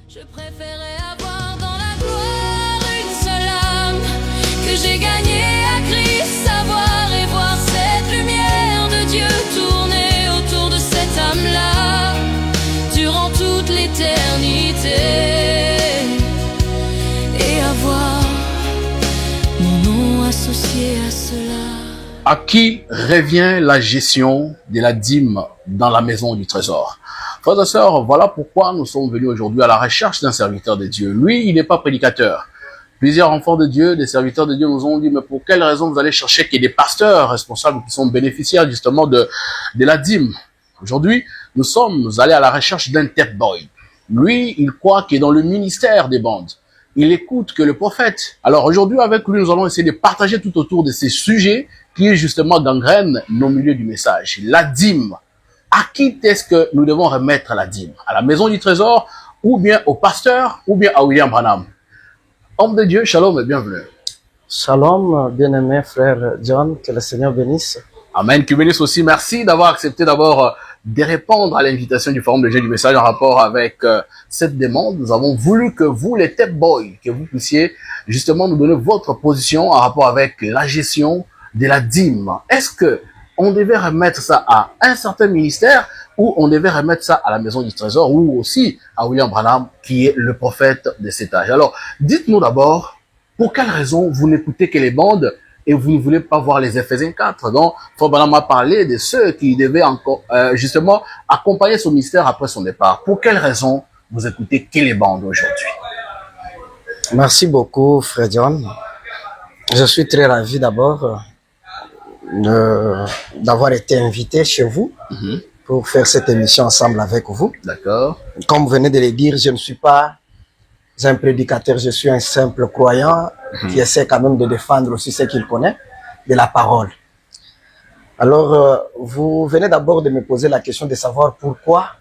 Je préférais avoir dans la gloire une seule âme que j'ai gagnée à Christ, savoir et voir cette lumière de Dieu tourner autour de cette âme-là durant toute l'éternité et avoir mon nom associé à cela. À qui revient la gestion de la dîme dans la maison du trésor? Frères et sœurs, voilà pourquoi nous sommes venus aujourd'hui à la recherche d'un serviteur de Dieu. Lui, il n'est pas prédicateur. Plusieurs enfants de Dieu, des serviteurs de Dieu nous ont dit, mais pour quelle raison vous allez chercher qu'il y ait des pasteurs responsables qui sont bénéficiaires justement de la dîme? Aujourd'hui, nous sommes allés à la recherche d'un tech boy. Lui, il croit qu'il est dans le ministère des bandes. Il écoute que le prophète. Alors aujourd'hui, avec lui, nous allons essayer de partager tout autour de ces sujets qui justement gangrènent nos milieux du message. La dîme. À qui est-ce que nous devons remettre la dîme? À la maison du trésor, ou bien au pasteur, ou bien à William Branham? Homme de Dieu, shalom et bienvenue. Shalom, bien-aimé frère John, que le Seigneur bénisse. Amen, qu'il bénisse aussi. Merci d'avoir accepté d'abord de répondre à l'invitation du Forum de Jeux du Message en rapport avec cette demande. Nous avons voulu que vous, les tech boys, que vous puissiez justement nous donner votre position en rapport avec la gestion de la dîme. Est-ce que on devait remettre ça à un certain ministère ou on devait remettre ça à la maison du trésor ou aussi à William Branham qui est le prophète de cet âge? Alors, dites-nous d'abord, pour quelle raison vous n'écoutez que les bandes et vous ne voulez pas voir les Éphésiens 4? Donc, Frère Branham a parlé de ceux qui devaient encore, justement accompagner son ministère après son départ. Pour quelle raison vous écoutez que les bandes aujourd'hui? Merci beaucoup, frère John. Je suis très ravi d'abord d'avoir été invité chez vous pour faire cette émission ensemble avec vous. D'accord. Comme vous venez de le dire, je ne suis pas un prédicateur, je suis un simple croyant qui essaie quand même de défendre aussi ce qu'il connaît de la parole. Alors, vous venez d'abord de me poser la question de savoir pourquoi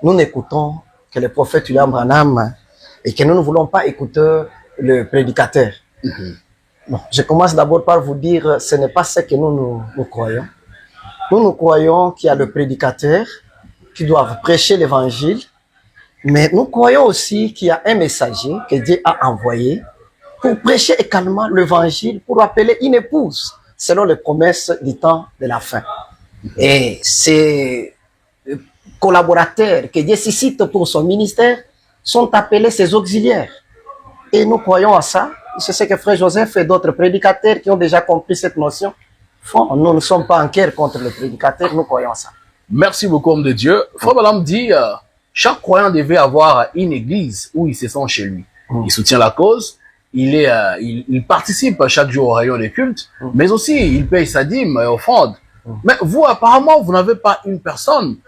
nous n'écoutons que le prophète William Branham et que nous ne voulons pas écouter le prédicateur. Bon, je commence d'abord par vous dire, ce n'est pas ce que nous croyons. Nous croyons qu'il y a le prédicateur qui doit prêcher l'évangile, mais nous croyons aussi qu'il y a un messager que Dieu a envoyé pour prêcher également l'évangile, pour appeler une épouse, selon les promesses du temps de la fin. Et ces collaborateurs que Dieu suscite pour son ministère sont appelés ses auxiliaires. Et nous croyons à ça. C'est ce que Frère Joseph et d'autres prédicateurs qui ont déjà compris cette notion font. Nous ne sommes pas en guerre contre le prédicateur, nous croyons à ça. Merci beaucoup, homme de Dieu. Frère Branham dit, chaque croyant devait avoir une église où il se sent chez lui. Il soutient la cause, il participe chaque jour au rayon des cultes, mais aussi il paye sa dîme et offrande. Mais vous, apparemment, vous n'avez pas une personne,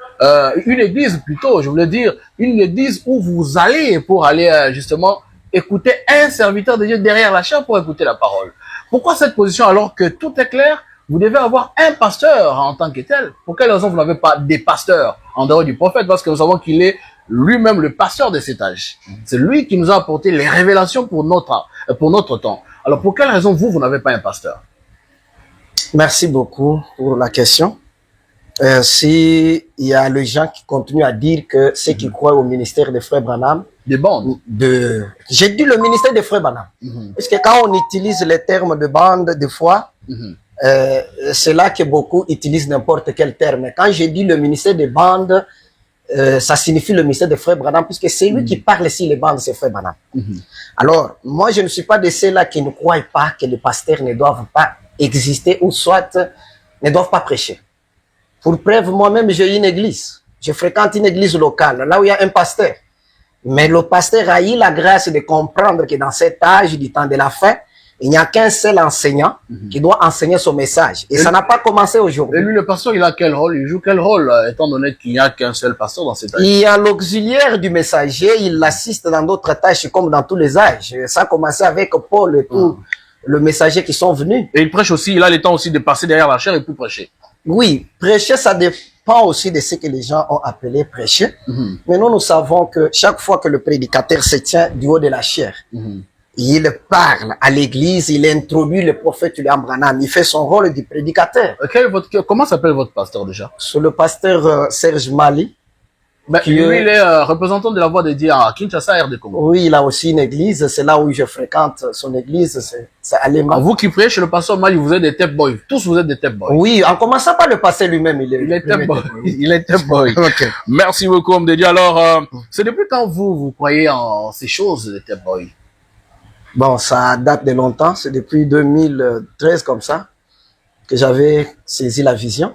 une église plutôt, je voulais dire, une église où vous allez pour aller justement écouter un serviteur de Dieu derrière la chair pour écouter la parole. Pourquoi cette position alors que tout est clair? Vous devez avoir un pasteur en tant que tel. Pour quelle raison vous n'avez pas des pasteurs en dehors du prophète? Parce que nous savons qu'il est lui-même le pasteur de cet âge. C'est lui qui nous a apporté les révélations pour notre temps. Alors pour quelle raison vous n'avez pas un pasteur? Merci beaucoup pour la question. Si il y a les gens qui continuent à dire que ceux qui croient au ministère de Frère Branham, des bandes. J'ai dit le ministère de Frère Branham. Parce que quand on utilise les termes de bande, des fois, c'est là que beaucoup utilisent n'importe quel terme. Quand j'ai dit le ministère des bandes, ça signifie le ministère de Frère Branham, puisque c'est lui qui parle ici, les bandes, c'est Frère Branham. Alors, moi, je ne suis pas de ceux-là qui ne croient pas que les pasteurs ne doivent pas exister ou soit ne doivent pas prêcher. Pour preuve, moi-même, j'ai une église. Je fréquente une église locale, là où il y a un pasteur. Mais le pasteur a eu la grâce de comprendre que dans cet âge du temps de la fin, il n'y a qu'un seul enseignant qui doit enseigner son message. Et ça n'a pas commencé aujourd'hui. Et lui, le pasteur, il a quel rôle? Il joue quel rôle, étant donné qu'il n'y a qu'un seul pasteur dans cet âge? Il y a l'auxiliaire du messager, il l'assiste dans d'autres tâches comme dans tous les âges. Ça a commencé avec Paul et tout, le messager qui sont venus. Et il prêche aussi, il a le temps aussi de passer derrière la chair et puis prêcher. Oui, prêcher, ça dépend aussi de ce que les gens ont appelé prêcher. Mais nous savons que chaque fois que le prédicateur se tient du haut de la chair, il parle à l'église, il introduit le prophète William Branham, il fait son rôle du prédicateur. Comment s'appelle votre pasteur déjà? C'est le pasteur Serge Mali. Ben, lui, il est représentant de la voix de Dieu à Kinshasa, RD Congo. Oui, il a aussi une église, c'est là où je fréquente son église, c'est Alema. Vous qui priez chez le pasteur Mali, vous êtes des tep boys. Tous vous êtes des tep boys. Oui, en commençant par le pasteur lui-même, il est tep boy. Il est tep boy. Ok. Merci beaucoup, homme de Dieu. Alors, c'est depuis quand vous croyez en ces choses, les tep boys? Bon, ça date de longtemps, c'est depuis 2013 comme ça que j'avais saisi la vision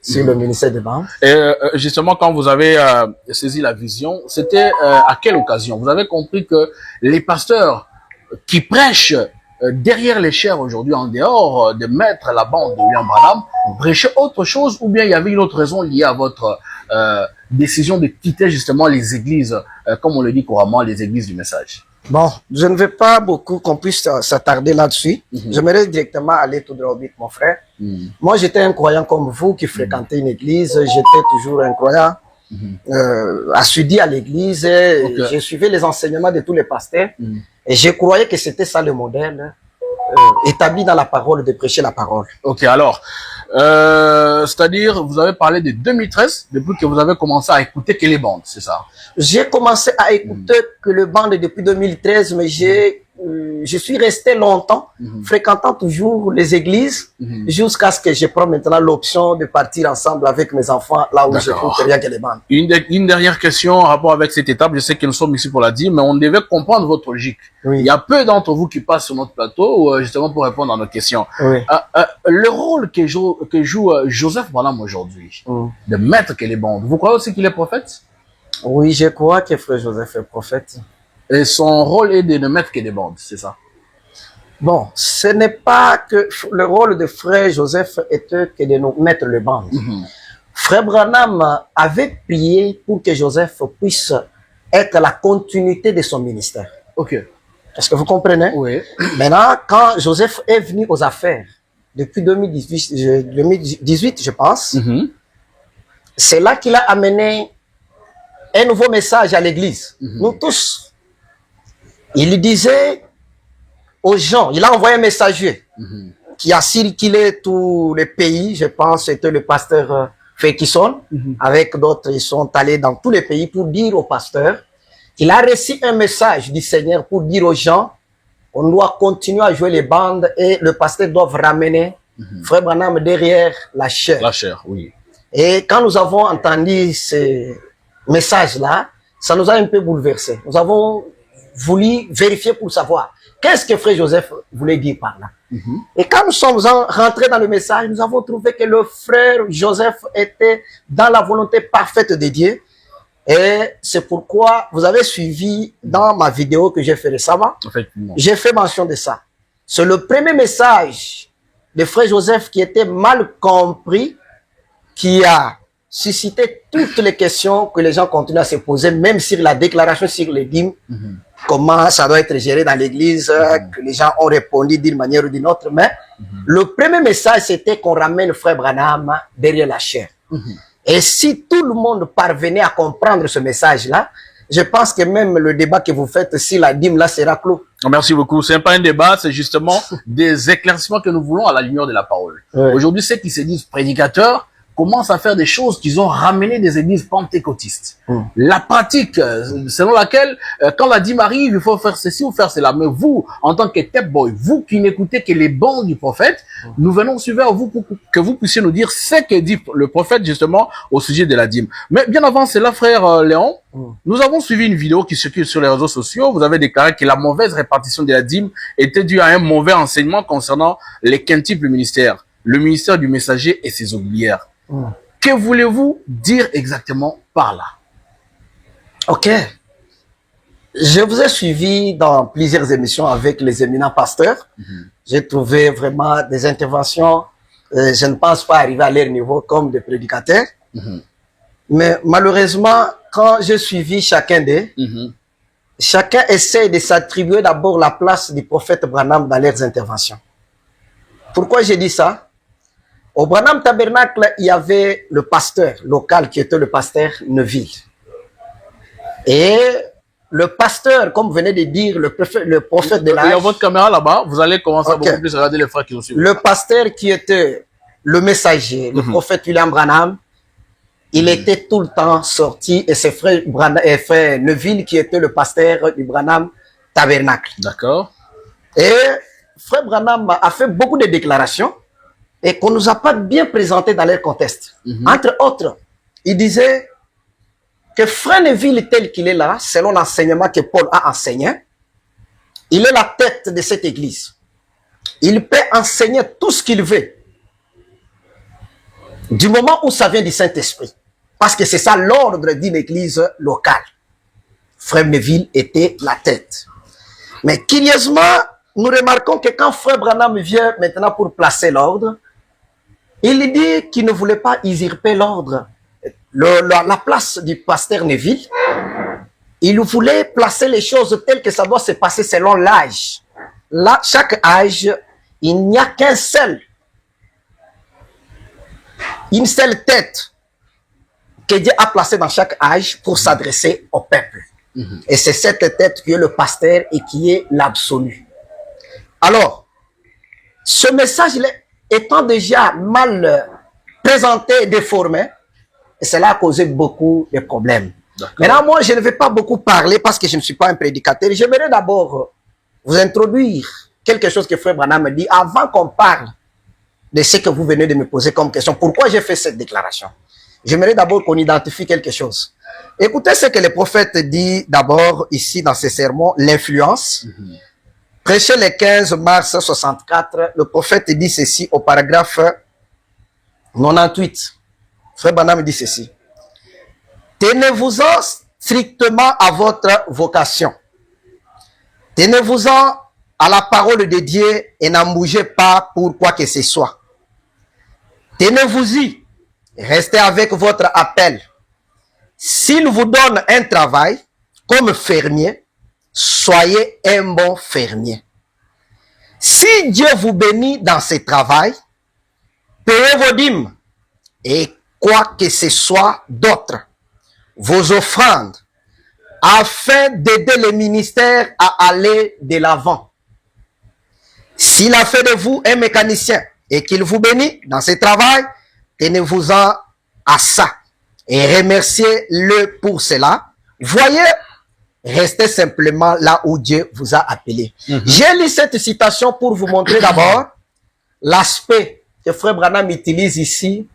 sur le ministère des Banques. Et justement, quand vous avez saisi la vision, c'était à quelle occasion? Vous avez compris que les pasteurs qui prêchent derrière les chairs aujourd'hui, en dehors de mettre la bande de William Branham, prêchaient autre chose, ou bien il y avait une autre raison liée à votre décision de quitter justement les églises, comme on le dit couramment, les églises du message? Bon, je ne veux pas beaucoup qu'on puisse s'attarder là-dessus. J'aimerais directement aller tout droit, mon frère. Moi, j'étais un croyant comme vous qui fréquentait une église. J'étais toujours un croyant assidu à l'église. Je suivais les enseignements de tous les pasteurs. Et je croyais que c'était ça le modèle établi dans la parole, de prêcher la parole. Ok, alors, c'est-à-dire, vous avez parlé de 2013, depuis que vous avez commencé à écouter que les bandes, c'est ça? J'ai commencé à écouter que le bande depuis 2013, mais je suis resté longtemps fréquentant toujours les églises jusqu'à ce que je prenne maintenant l'option de partir ensemble avec mes enfants là où j'écoute rien que les bandes. Une dernière question en rapport avec cette étape. Je sais que nous sommes ici pour la dire, mais on devait comprendre votre logique. Oui. Il y a peu d'entre vous qui passent sur notre plateau justement pour répondre à nos questions. Oui. Le rôle que joue Joseph Branham aujourd'hui, de mettre que les bandes, vous croyez aussi qu'il est prophète? Oui, je crois que frère Joseph est prophète. Et son rôle est de ne mettre que des bandes, c'est ça? Bon, ce n'est pas que le rôle de frère Joseph était que de nous mettre le bandes. Frère Branham avait prié pour que Joseph puisse être la continuité de son ministère. Ok. Est-ce que vous comprenez? Oui. Maintenant, quand Joseph est venu aux affaires, depuis 2018, je pense, c'est là qu'il a amené un nouveau message à l'église. Nous tous. Il disait aux gens, il a envoyé un messager qui a circulé tous les pays, je pense c'était le pasteur Fekison, avec d'autres, ils sont allés dans tous les pays pour dire aux pasteurs qu'il a reçu un message du Seigneur pour dire aux gens qu'on doit continuer à jouer les bandes et le pasteur doit ramener Frère Branham derrière la chair. La chair, oui. Et quand nous avons entendu ce message-là, ça nous a un peu bouleversés. Nous avons voulu vérifier pour savoir qu'est-ce que frère Joseph voulait dire par là. Et quand nous sommes rentrés dans le message, nous avons trouvé que le frère Joseph était dans la volonté parfaite de Dieu. Et c'est pourquoi vous avez suivi dans ma vidéo que j'ai fait récemment, j'ai fait mention de ça. C'est le premier message de frère Joseph qui était mal compris, qui a suscité toutes les questions que les gens continuent à se poser, même sur la déclaration sur les dîmes, comment ça doit être géré dans l'église, que les gens ont répondu d'une manière ou d'une autre. Mais le premier message, c'était qu'on ramène le frère Branham derrière la chair. Et si tout le monde parvenait à comprendre ce message-là, je pense que même le débat que vous faites si la dîme là sera clos. Merci beaucoup. C'est pas un débat, c'est justement des éclaircissements que nous voulons à la lumière de la parole. Aujourd'hui, ceux qui se disent prédicateurs commencent à faire des choses qu'ils ont ramenées des églises pentecôtistes. La pratique selon laquelle, quand la dîme arrive, il faut faire ceci ou faire cela. Mais vous, en tant que tep boy, vous qui n'écoutez que les bancs du prophète, nous venons suivre vous pour que vous puissiez nous dire ce que dit le prophète justement au sujet de la dîme. Mais bien avant cela, frère Léon, nous avons suivi une vidéo qui circule sur les réseaux sociaux. Vous avez déclaré que la mauvaise répartition de la dîme était due à un mauvais enseignement concernant les quintuples ministères, le ministère du messager et ses auxiliaires. Que voulez-vous dire exactement par là? Ok. Je vous ai suivi dans plusieurs émissions avec les éminents pasteurs. J'ai trouvé vraiment des interventions, je ne pense pas arriver à leur niveau comme des prédicateurs. Mais malheureusement, quand j'ai suivi chacun d'eux, chacun essaie de s'attribuer d'abord la place du prophète Branham dans leurs interventions. Pourquoi j'ai dit ça? Au Branham Tabernacle, il y avait le pasteur local qui était le pasteur Neville. Et le pasteur, comme vous venez de dire, le prophète de l'âge... Il y a votre caméra là-bas, vous allez commencer à beaucoup plus regarder les frères qui nous suivent. Le pasteur qui était le messager, le prophète William Branham, Il était tout le temps sorti et c'est frère Neville qui était le pasteur du Branham Tabernacle. D'accord. Et frère Branham a fait beaucoup de déclarations et qu'on ne nous a pas bien présenté dans leur contexte. Entre autres, il disait que frère Neville tel qu'il est là, selon l'enseignement que Paul a enseigné, il est la tête de cette église. Il peut enseigner tout ce qu'il veut. Du moment où ça vient du Saint-Esprit. Parce que c'est ça l'ordre d'une église locale. Frère Neville était la tête. Mais curieusement, nous remarquons que quand frère Branham vient maintenant pour placer l'ordre, il dit qu'il ne voulait pas usurper l'ordre. La place du pasteur Neville, il voulait placer les choses telles que ça doit se passer selon l'âge. Là, chaque âge, il n'y a une seule tête que Dieu a placée dans chaque âge pour s'adresser au peuple. Et c'est cette tête qui est le pasteur et qui est l'absolu. Alors, ce message étant déjà mal présenté et déformé, et cela a causé beaucoup de problèmes. Maintenant, moi, je ne vais pas beaucoup parler parce que je ne suis pas un prédicateur. J'aimerais d'abord vous introduire quelque chose que frère Branham me dit avant qu'on parle de ce que vous venez de me poser comme question. Pourquoi j'ai fait cette déclaration? J'aimerais d'abord qu'on identifie quelque chose. Écoutez ce que le prophète dit d'abord ici dans ses sermons, l'influence. Prêché le 15 mars 64, le prophète dit ceci au paragraphe 98. Frère Branham dit ceci. Tenez-vous-en strictement à votre vocation. Tenez-vous-en à la parole de Dieu et n'en bougez pas pour quoi que ce soit. Tenez-vous-y. Restez avec votre appel. S'il vous donne un travail comme fermier, soyez un bon fermier. Si Dieu vous bénit dans ce travail, payez vos dîmes et quoi que ce soit d'autre, vos offrandes, afin d'aider le ministère à aller de l'avant. S'il a fait de vous un mécanicien et qu'il vous bénit dans ce travail, tenez-vous-en à ça et remerciez-le pour cela. Voyez, restez simplement là où Dieu vous a appelé. J'ai lu cette citation pour vous montrer d'abord l'aspect que frère Branham utilise ici.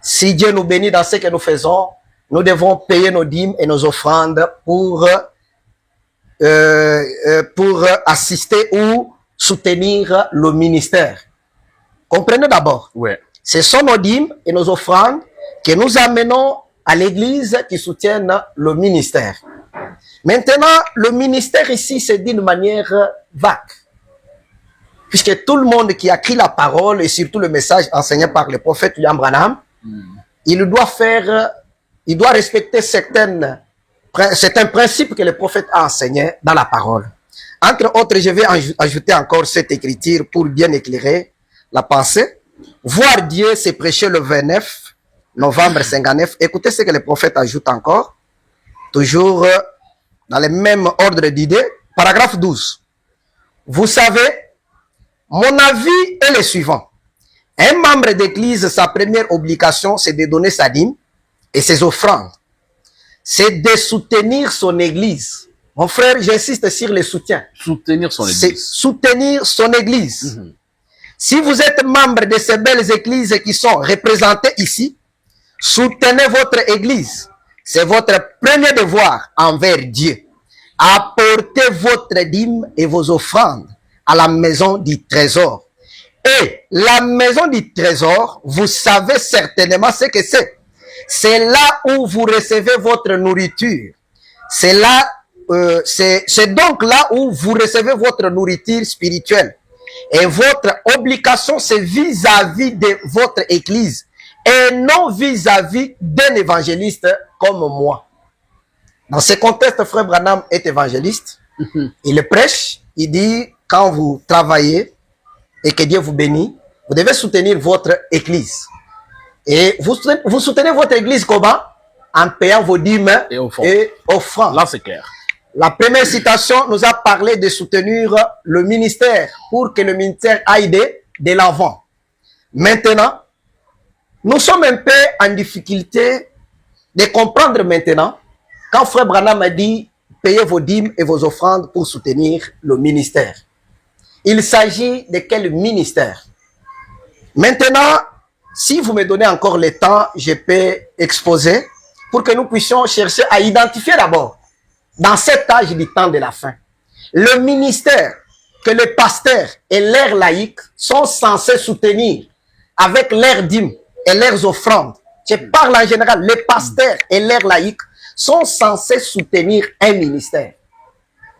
Si Dieu nous bénit dans ce que nous faisons, nous devons payer nos dîmes et nos offrandes pour assister ou soutenir le ministère. Comprenez d'abord. Ouais. Ce sont nos dîmes et nos offrandes que nous amenons à l'église qui soutiennent le ministère. Maintenant, le ministère ici, c'est d'une manière vague. Puisque tout le monde qui a écrit la parole et surtout le message enseigné par le prophète William Branham, il doit respecter certains principes que le prophète a enseignés dans la parole. Entre autres, je vais ajouter encore cette écriture pour bien éclairer la pensée. Voir Dieu, c'est prêcher le 29 novembre 59. Écoutez ce que le prophète ajoute encore. Toujours dans le même ordre d'idées. Paragraphe 12. Vous savez, mon avis est le suivant. Un membre d'église, sa première obligation, c'est de donner sa dîme et ses offrandes. C'est de soutenir son église. Mon frère, j'insiste sur le soutien. Soutenir son église. C'est soutenir son église. Si vous êtes membre de ces belles églises qui sont représentées ici, soutenez votre église. C'est votre premier devoir envers Dieu. Apportez votre dîme et vos offrandes à la maison du trésor. Et la maison du trésor, vous savez certainement ce que c'est. C'est là où vous recevez votre nourriture. C'est donc là où vous recevez votre nourriture spirituelle. Et votre obligation, c'est vis-à-vis de votre église et non vis-à-vis d'un évangéliste comme moi. Dans ce contexte, frère Branham est évangéliste. Il prêche, il dit, quand vous travaillez et que Dieu vous bénit, vous devez soutenir votre église. Et vous soutenez votre église comment? En payant vos dîmes et offrandes. Là, c'est clair. La première citation nous a parlé de soutenir le ministère pour que le ministère aille de l'avant. Maintenant, nous sommes un peu en difficulté de comprendre maintenant, quand Frère Branham a dit « Payez vos dîmes et vos offrandes pour soutenir le ministère ». Il s'agit de quel ministère? Maintenant, si vous me donnez encore le temps, je peux exposer pour que nous puissions chercher à identifier d'abord, dans cet âge du temps de la fin, le ministère que les pasteurs et leurs laïcs sont censés soutenir avec leurs dîmes et leurs offrandes. Je parle en général, les pasteurs et leurs laïcs sont censés soutenir un ministère.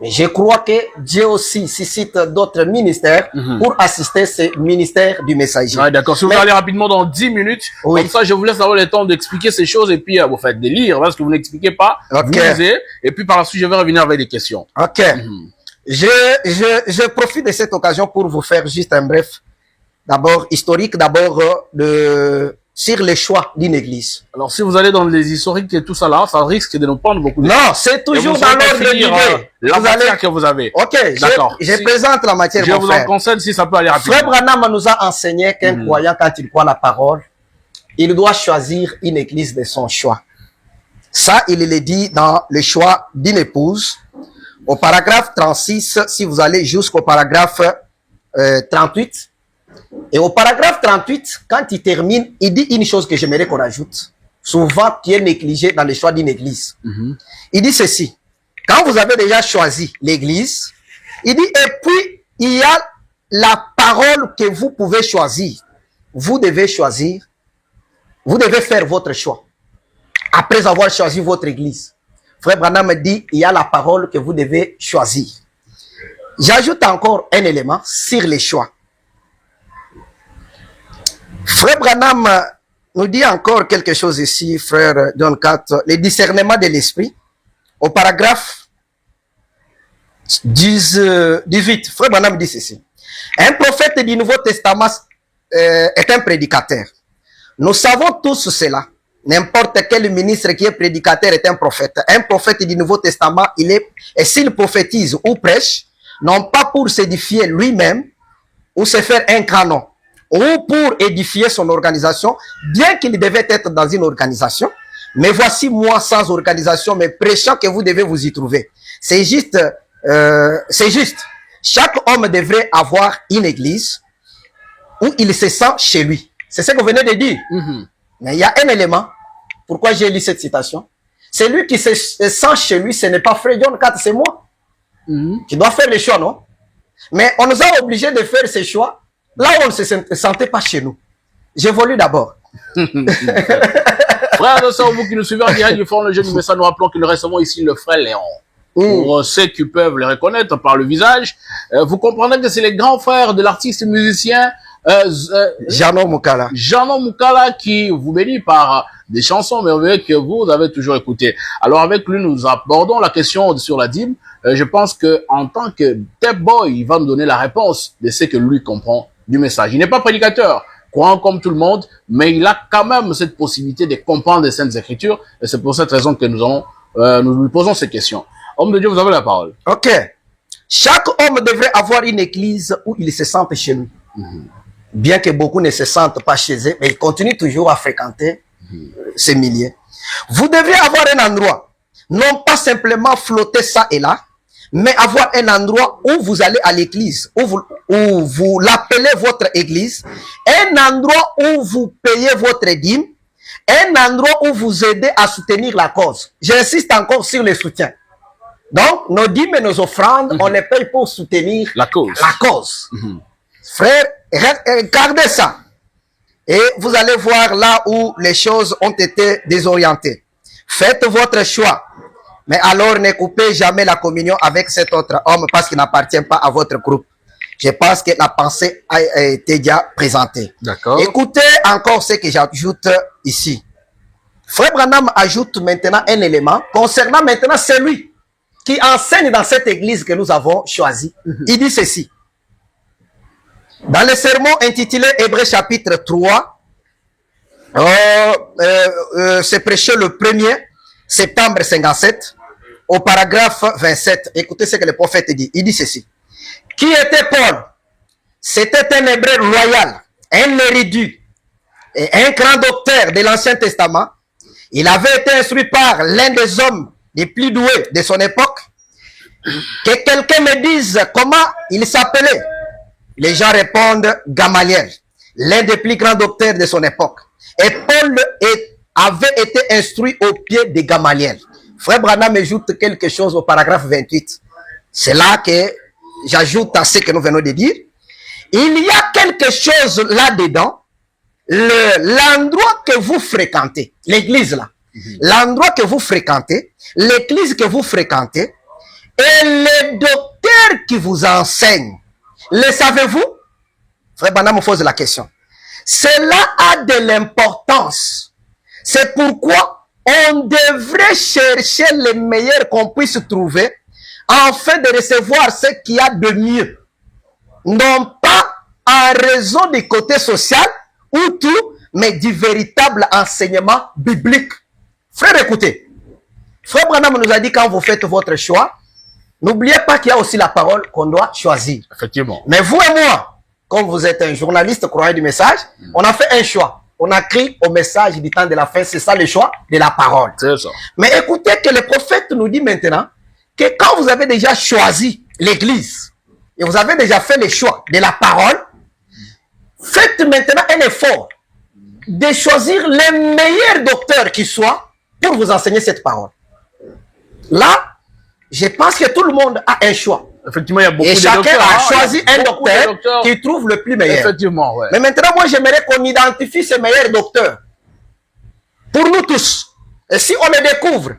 Mais je crois que Dieu aussi suscite d'autres ministères pour assister ce ministère du messager. Ouais, d'accord. Si vous allez rapidement dans 10 minutes, oui. Comme ça, je vous laisse avoir le temps d'expliquer ces choses et puis vous faites des lire, parce que vous n'expliquez pas, vous lisez, et puis par la suite, je vais revenir avec des questions. Ok. Je profite de cette occasion pour vous faire juste un bref, d'abord, historique, sur les choix d'une église. Alors, si vous allez dans les historiques et tout ça là, ça risque de nous prendre beaucoup de temps. Non, c'est toujours dans l'ordre d'idée. La matière que vous avez. Ok, d'accord. Je présente la matière, je vous en conseille si ça peut aller rapidement. Frère Branham nous a enseigné qu'un croyant, quand il croit la parole, il doit choisir une église de son choix. Ça, il le dit dans le choix d'une épouse. Au paragraphe 36, si vous allez jusqu'au paragraphe 38, et au paragraphe 38, quand il termine, il dit une chose que j'aimerais qu'on ajoute, souvent qui est négligée dans le choix d'une église. Il dit ceci: quand vous avez déjà choisi l'église, il dit, et puis il y a la parole que vous pouvez choisir. Vous devez choisir, vous devez faire votre choix. Après avoir choisi votre église, Frère Branham dit, il y a la parole que vous devez choisir. J'ajoute encore un élément sur les choix. Frère Branham nous dit encore quelque chose ici, frère John 4, le discernement de l'esprit, au paragraphe 18. Frère Branham dit ceci: un prophète du Nouveau Testament est un prédicateur. Nous savons tous cela. N'importe quel ministre qui est prédicateur est un prophète. Un prophète du Nouveau Testament, et s'il prophétise ou prêche, non pas pour s'édifier lui-même ou se faire un canon, ou pour édifier son organisation, bien qu'il devait être dans une organisation. Mais voici moi sans organisation, mais prêchant que vous devez vous y trouver. C'est juste. Chaque homme devrait avoir une église où il se sent chez lui. C'est ce que vous venez de dire. Mais il y a un élément. Pourquoi j'ai lu cette citation? Celui qui se sent chez lui, ce n'est pas Frère John 4, c'est moi. Qui dois faire les choix, non? Mais on nous a obligés de faire ces choix là où on ne se sentait pas chez nous. J'évolue d'abord. Frères et sœurs, vous qui nous suivez en direct du Forum Le Jeune du Message, nous rappelons que nous recevons ici le frère Léon. Pour ceux qui peuvent le reconnaître par le visage, vous comprenez que c'est les grands frères de l'artiste musicien Jano Moukala. Jano Moukala qui vous bénit par des chansons merveilleuses que vous avez toujours écoutées. Alors avec lui, nous abordons la question sur la dîme. Je pense que en tant que Tape Boy, il va nous donner la réponse de ce que lui comprend du message. Il n'est pas prédicateur, croyant comme tout le monde, mais il a quand même cette possibilité de comprendre les Saintes Écritures. Et c'est pour cette raison que nous lui posons ces questions. Homme de Dieu, vous avez la parole. Ok. Chaque homme devrait avoir une église où il se sente chez lui. Bien que beaucoup ne se sentent pas chez eux, mais ils continuent toujours à fréquenter ces milliers. Vous devez avoir un endroit, non pas simplement flotter ça et là, mais avoir un endroit où vous allez à l'église, où vous l'appelez votre église, un endroit où vous payez votre dîme, un endroit où vous aidez à soutenir la cause. J'insiste encore sur le soutien. Donc, nos dîmes et nos offrandes, on les paye pour soutenir la cause. Frère, regardez ça. Et vous allez voir là où les choses ont été désorientées. Faites votre choix. Mais alors ne coupez jamais la communion avec cet autre homme parce qu'il n'appartient pas à votre groupe. Je pense que la pensée a été déjà présentée. D'accord. Écoutez encore ce que j'ajoute ici. Frère Branham ajoute maintenant un élément concernant maintenant celui qui enseigne dans cette église que nous avons choisie. Il dit ceci. Dans le sermon intitulé Hébreux chapitre 3, c'est prêché le 1er septembre 57, au paragraphe 27. Écoutez ce que le prophète dit. Il dit ceci. Qui était Paul? C'était un hébreu royal, un érudit et un grand docteur de l'Ancien Testament Il avait été instruit par l'un des hommes les plus doués de son époque. Que quelqu'un me dise comment il s'appelait. Les gens répondent Gamaliel, l'un des plus grands docteurs de son époque. Et Paul avait été instruit au pied de Gamaliel. Frère Branham ajoute quelque chose au paragraphe 28. C'est là que j'ajoute à ce que nous venons de dire. Il y a quelque chose là-dedans. L'endroit que vous fréquentez, l'église là, l'endroit que vous fréquentez, l'église que vous fréquentez, et les docteurs qui vous enseignent, le savez-vous? Frère Branham me pose la question. Cela a de l'importance. C'est pourquoi on devrait chercher le meilleur qu'on puisse trouver afin de recevoir ce qu'il y a de mieux. Non pas en raison du côté social ou tout, mais du véritable enseignement biblique. Frère, écoutez. Frère Branham nous a dit quand vous faites votre choix, n'oubliez pas qu'il y a aussi la parole qu'on doit choisir. Effectivement. Mais vous et moi, comme vous êtes un journaliste croyant du message, on a fait un choix. On a crié au message du temps de la fin. C'est ça le choix de la parole. C'est ça. Mais écoutez que le prophète nous dit maintenant que quand vous avez déjà choisi l'église et vous avez déjà fait le choix de la parole, faites maintenant un effort de choisir les meilleurs docteurs qui soient pour vous enseigner cette parole. Là, je pense que tout le monde a un choix. Effectivement, il y a beaucoup et de chacun docteurs. a choisi un docteur docteurs. qui trouve le plus meilleur. Effectivement, ouais. Mais maintenant, moi, j'aimerais qu'on identifie ces meilleurs docteurs. Pour nous tous. Et si on les découvre,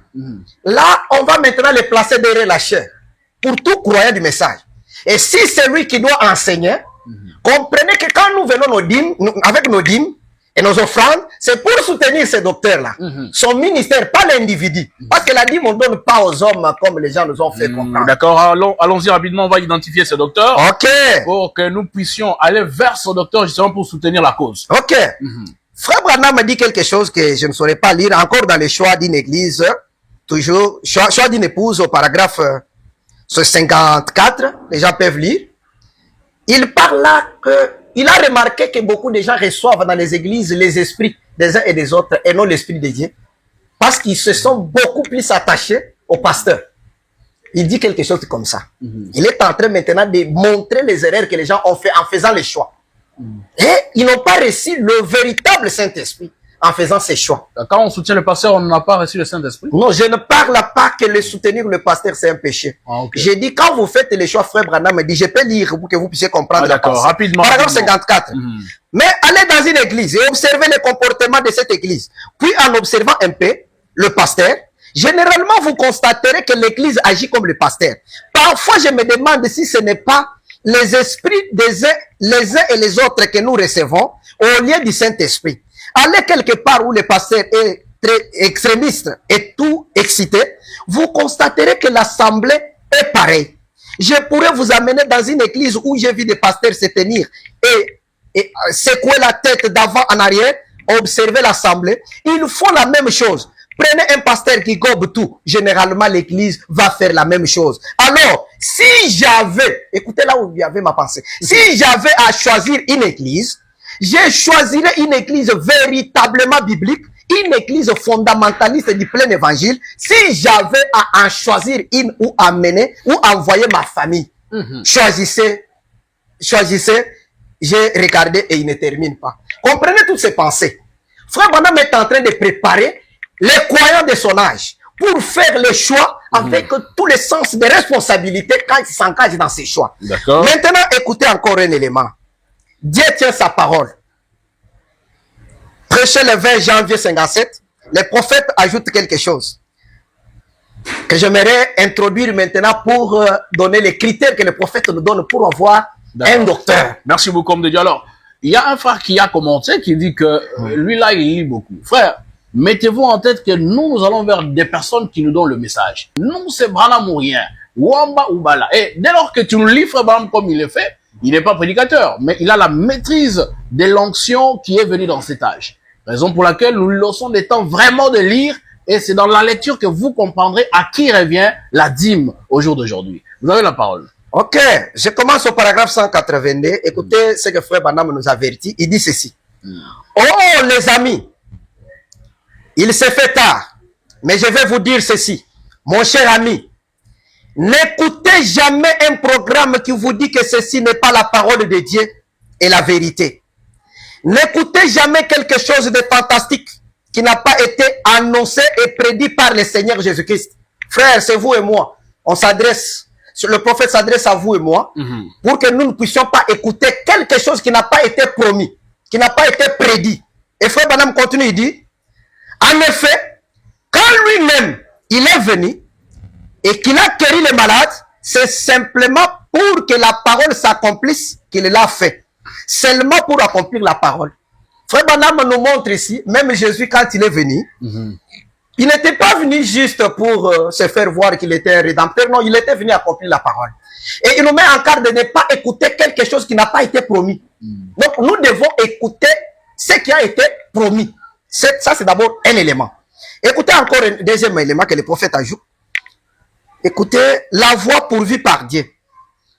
là, on va maintenant les placer derrière la chair. Pour tout croyant du message. Et si c'est lui qui doit enseigner, comprenez que quand nous venons nos dîmes, avec nos dîmes et nos offrandes, c'est pour soutenir ces docteurs-là. Son ministère, pas l'individu. Parce que la dîme, on ne donne pas aux hommes comme les gens nous ont fait comprendre. D'accord, allons-y rapidement, on va identifier ce docteur. Ok. Pour que nous puissions aller vers ce docteur justement pour soutenir la cause. Ok. Frère Branham me dit quelque chose que je ne saurais pas lire encore dans les choix d'une église. Toujours, choix d'une épouse au paragraphe 54. Les gens peuvent lire. Il parle là que il a remarqué que beaucoup de gens reçoivent dans les églises les esprits des uns et des autres et non l'esprit de Dieu. Parce qu'ils se sont beaucoup plus attachés au pasteur. Il dit quelque chose comme ça. Il est en train maintenant de montrer les erreurs que les gens ont fait en faisant les choix. Et ils n'ont pas reçu le véritable Saint-Esprit en faisant ces choix. Quand on soutient le pasteur, on n'a pas reçu le Saint-Esprit. Non, je ne parle pas que le soutenir le pasteur, c'est un péché. Ah, okay. J'ai dit, quand vous faites les choix, frère Branham me dit, je peux lire pour que vous puissiez comprendre la d'accord, pensée. rapidement. Paragraphe 54. Mais allez dans une église et observez le comportement de cette église. Puis en observant un peu le pasteur, généralement vous constaterez que l'église agit comme le pasteur. Parfois, je me demande si ce n'est pas les esprits des uns, les uns et les autres que nous recevons au lieu du Saint-Esprit. Allez quelque part où le pasteur est très extrémiste et tout excité, vous constaterez que l'assemblée est pareille. Je pourrais vous amener dans une église où j'ai vu des pasteurs se tenir et secouer la tête d'avant en arrière, observer l'assemblée. Ils font la même chose. Prenez un pasteur qui gobe tout. Généralement, l'église va faire la même chose. Alors, si j'avais, écoutez là où il y avait ma pensée, si j'avais à choisir une église, je choisirais une église véritablement biblique, une église fondamentaliste du plein évangile, si j'avais à en choisir une ou à mener ou envoyer ma famille. Choisissez, j'ai regardé et il ne termine pas. Comprenez toutes ces pensées. Frère Branham est en train de préparer les croyants de son âge pour faire les choix avec tout le sens de responsabilité quand il s'engage dans ses choix. Maintenant, écoutez encore un élément. Dieu tient sa parole. Prêché le 20 janvier 57, le prophète ajoute quelque chose que j'aimerais introduire maintenant pour donner les critères que le prophète nous donne pour avoir un docteur. Merci beaucoup, homme de Dieu. Alors, il y a un frère qui a commenté, qui dit que lui là, il lit beaucoup. Frère, mettez-vous en tête que nous allons vers des personnes qui nous donnent le message. Nous, c'est Branham ou rien. Wamba ou Bala. Et dès lors que tu nous lis frère Branham comme il le fait, il n'est pas prédicateur, mais il a la maîtrise de l'onction qui est venue dans cet âge. Raison pour laquelle nous lui laissons des temps vraiment de lire, et c'est dans la lecture que vous comprendrez à qui revient la dîme au jour d'aujourd'hui. Vous avez la parole. Ok, je commence au paragraphe 182. Écoutez ce que frère Branham nous avertit. Il dit ceci. Oh les amis, Il s'est fait tard, mais je vais vous dire ceci. Mon cher ami, n'écoutez jamais un programme qui vous dit que ceci n'est pas la parole de Dieu et la vérité. N'écoutez jamais quelque chose de fantastique qui n'a pas été annoncé et prédit par le Seigneur Jésus-Christ. Frère, c'est vous et moi. On s'adresse, le prophète s'adresse à vous et moi pour que nous ne puissions pas écouter quelque chose qui n'a pas été promis, qui n'a pas été prédit. Et frère Branham continue, il dit, en effet, quand lui-même, il est venu et qu'il a guéri les malades, c'est simplement pour que la parole s'accomplisse qu'il l'a fait. Seulement pour accomplir la parole. Frère Branham nous montre ici, même Jésus, quand il est venu, il n'était pas venu juste pour se faire voir qu'il était un rédempteur. Non, il était venu accomplir la parole. Et il nous met en garde de ne pas écouter quelque chose qui n'a pas été promis. Donc, nous devons écouter ce qui a été promis. Ça, c'est d'abord un élément. Écoutez encore un deuxième élément que le prophète ajoute. Écoutez la voix pourvue par Dieu.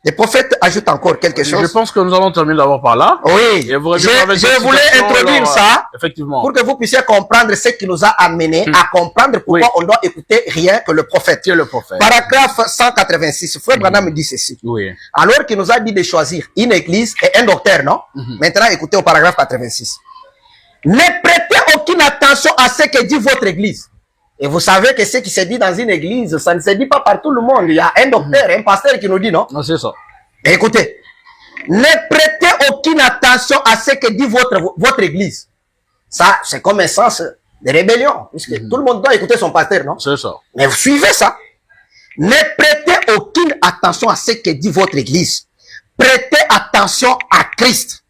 Le prophète ajoute encore quelque chose. Je pense que nous allons terminer d'abord par là. Oui, Et vous je voulais introduire ça effectivement, pour que vous puissiez comprendre ce qui nous a amené à comprendre pourquoi on doit écouter rien que le prophète. Qui est le prophète? Paragraphe 186, Frère Branham dit ceci. Oui. Alors qu'il nous a dit de choisir une église et un docteur, non? Maintenant, écoutez au paragraphe 86. Ne prêtez aucune attention à ce que dit votre église. Et vous savez que ce qui se dit dans une église, ça ne se dit pas par tout le monde. Il y a un docteur, un pasteur qui nous dit, non? Non, c'est ça. Et écoutez, ne prêtez aucune attention à ce que dit votre église. Ça, c'est comme un sens de rébellion, puisque tout le monde doit écouter son pasteur, non? C'est ça. Mais vous suivez ça. Ne prêtez aucune attention à ce que dit votre église. Prêtez attention à Christ.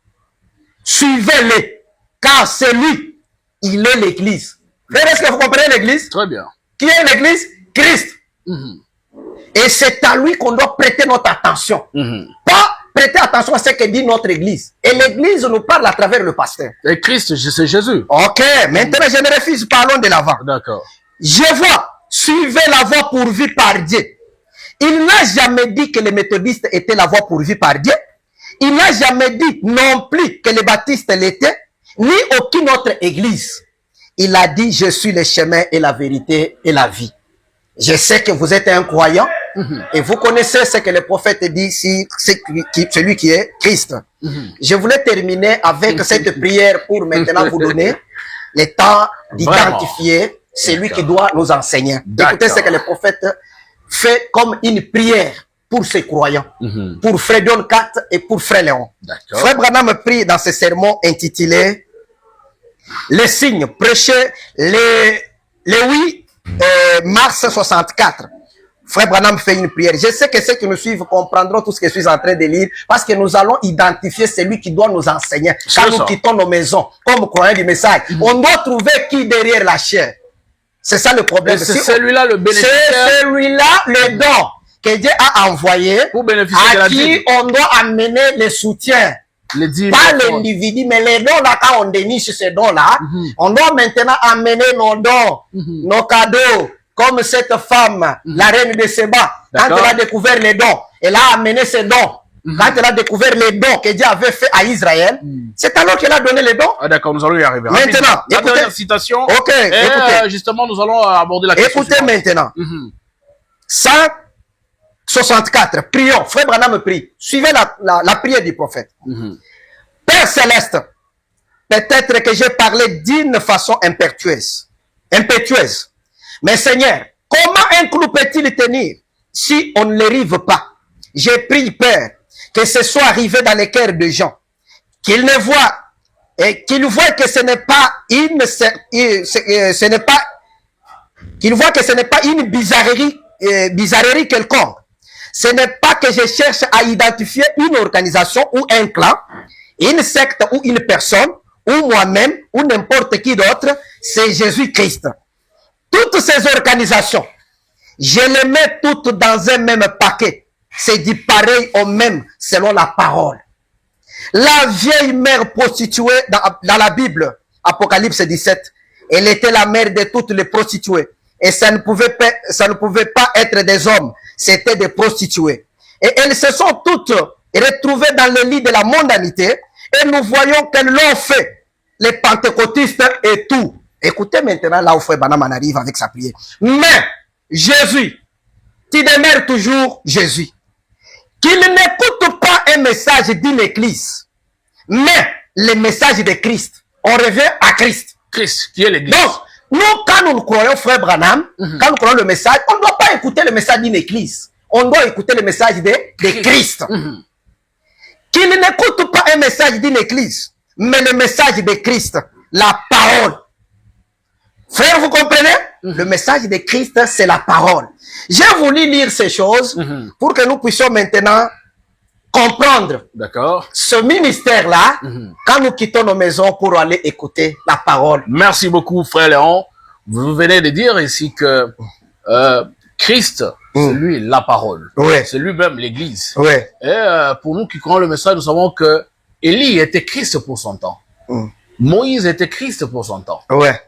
Suivez-le, car c'est lui, il est l'église. Est-ce que vous comprenez l'église? Très bien. Qui est l'église? Christ. Et c'est à lui qu'on doit prêter notre attention. Pas prêter attention à ce que dit notre église. Et l'église nous parle à travers le pasteur. Et Christ, c'est Jésus. Ok, maintenant je ne refuse pas, parlons de l'avant. D'accord. Je vois, suivez la voie pourvue par Dieu. Il n'a jamais dit que les méthodistes étaient la voie pourvue par Dieu. Il n'a jamais dit non plus que les baptistes l'étaient, ni aucune autre église. Il a dit, je suis le chemin et la vérité et la vie. Je sais que vous êtes un croyant et vous connaissez ce que le prophète dit, si celui qui est Christ. Je voulais terminer avec cette prière pour maintenant vous donner le temps d'identifier celui qui doit nous enseigner. Écoutez ce que le prophète fait comme une prière pour ses croyants, pour Frère John IV et pour Frère Léon. Frère Branham prie dans ce sermon intitulé les signes, prêché le 8 mars 64. Frère Branham fait une prière. Je sais que ceux qui nous suivent comprendront tout ce que je suis en train de lire parce que nous allons identifier celui qui doit nous enseigner. Quand nous quittons nos maisons, comme croyants du message, on doit trouver qui derrière la chair. C'est ça le problème. C'est celui-là le bénéficiaire. C'est celui-là le don que Dieu a envoyé pour bénéficier à de la qui dîme. on doit amener le soutien. Pas l'individu, mais les dons là, quand on déniche ces dons-là, on doit maintenant amener nos dons, nos cadeaux, comme cette femme, la reine de Séba, quand elle a découvert les dons, elle a amené ses dons. Quand elle a découvert les dons que Dieu avait fait à Israël, c'est alors qu'elle a donné les dons. Ah d'accord, nous allons y arriver. Maintenant, la dernière citation. Ok, et écoutez. Justement, nous allons aborder la question Écoutez suivante. maintenant. 164, prions. Frère Branham prie. Suivez la prière du prophète. Père Céleste, peut-être que j'ai parlé d'une façon impétueuse. Mais Seigneur, comment un clou peut-il tenir si on ne le rive pas? J'ai pris Père que ce soit arrivé dans les cœurs des gens, qu'ils ne voient et qu'ils voient que ce n'est pas qu'ils voient que ce n'est pas une bizarrerie quelconque. Ce n'est pas que je cherche à identifier une organisation ou un clan, une secte ou une personne, ou moi-même, ou n'importe qui d'autre, c'est Jésus-Christ. Toutes ces organisations, je les mets toutes dans un même paquet. C'est dit pareil au même selon la parole. La vieille mère prostituée dans la Bible, Apocalypse 17, elle était la mère de toutes les prostituées. Et ça ne pouvait pas être des hommes, c'était des prostituées. Et elles se sont toutes retrouvées dans le lit de la mondanité. Et nous voyons qu'elles l'ont fait, les pentecôtistes et tout. Écoutez maintenant là où Frère Branham en arrive avec sa prière. Mais Jésus, tu demeures toujours Jésus. Qu'il n'écoute pas un message d'une église, mais le message de Christ. On revient à Christ. Christ, qui est l'église. Donc, nous, quand nous croyons Frère Branham, quand nous croyons le message, on ne doit pas écouter le message d'une église. On doit écouter le message de Christ. Qu'il n'écoute pas un message d'une église, mais le message de Christ, la parole. Frère, vous comprenez? Le message de Christ, c'est la parole. J'ai voulu lire ces choses pour que nous puissions maintenant comprendre ce ministère-là quand nous quittons nos maisons pour aller écouter la parole. Merci beaucoup, Frère Léon. Vous venez de dire ici que Christ, c'est lui la parole. Ouais. C'est lui-même l'église. Ouais. Et pour nous qui croyons le message, nous savons que Élie était Christ pour son temps. Moïse était Christ pour son temps. Ouais.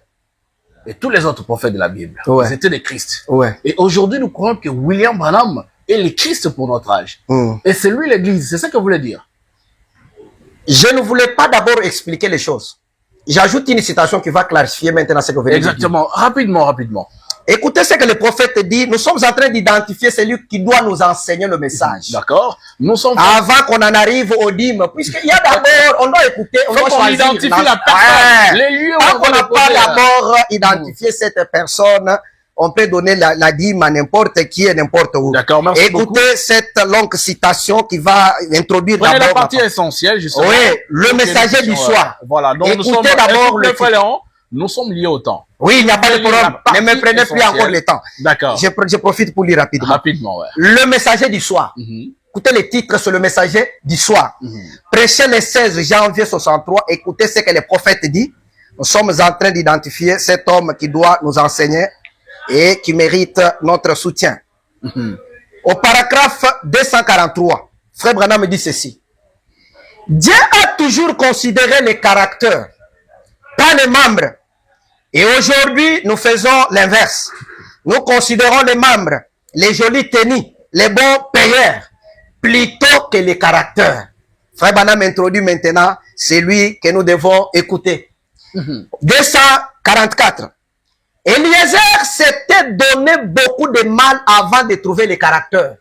Et tous les autres prophètes de la Bible, Ouais. ils étaient des Christ. Ouais. Et aujourd'hui, nous croyons que William Branham est le Christ pour notre âge. Et c'est lui l'église. C'est ça que vous voulez dire? Je ne voulais pas d'abord expliquer les choses. J'ajoute une citation qui va clarifier maintenant ce que vous venez de dire. Exactement. Rapidement, rapidement. Écoutez ce que le prophète dit. Nous sommes en train d'identifier celui qui doit nous enseigner le message. D'accord. Nous sommes... Avant qu'on en arrive au dîme, puisqu'il y a d'abord, on doit écouter, on doit choisir. Identifie la personne. Les lieux où Tant qu'on n'a pas d'abord d'abord identifié cette personne, on peut donner la dîme à n'importe qui et n'importe où. D'accord, merci beaucoup. Écoutez cette longue citation qui va introduire Prenez d'abord... la partie essentielle, justement. Oui, le messager du soir. Voilà. Donc, Écoutez d'abord le Frère Léon, nous sommes liés au temps. Oui, il n'y a pas de problème. Ne me prenez plus encore le temps. D'accord. Je profite pour lire rapidement. Rapidement, ouais. Le messager du soir. Écoutez le titre sur le messager du soir. Prêché le 16 janvier 63. Écoutez ce que le prophète dit. Nous sommes en train d'identifier cet homme qui doit nous enseigner et qui mérite notre soutien. Au paragraphe 243, Frère Branham dit ceci. Dieu a toujours considéré les caractères, pas les membres. Et aujourd'hui, nous faisons l'inverse. Nous considérons les membres, les jolis tennis, les bons payeurs, plutôt que les caractères. Frère Branham introduit maintenant celui que nous devons écouter. 244. Eliezer s'était donné beaucoup de mal avant de trouver les caractères.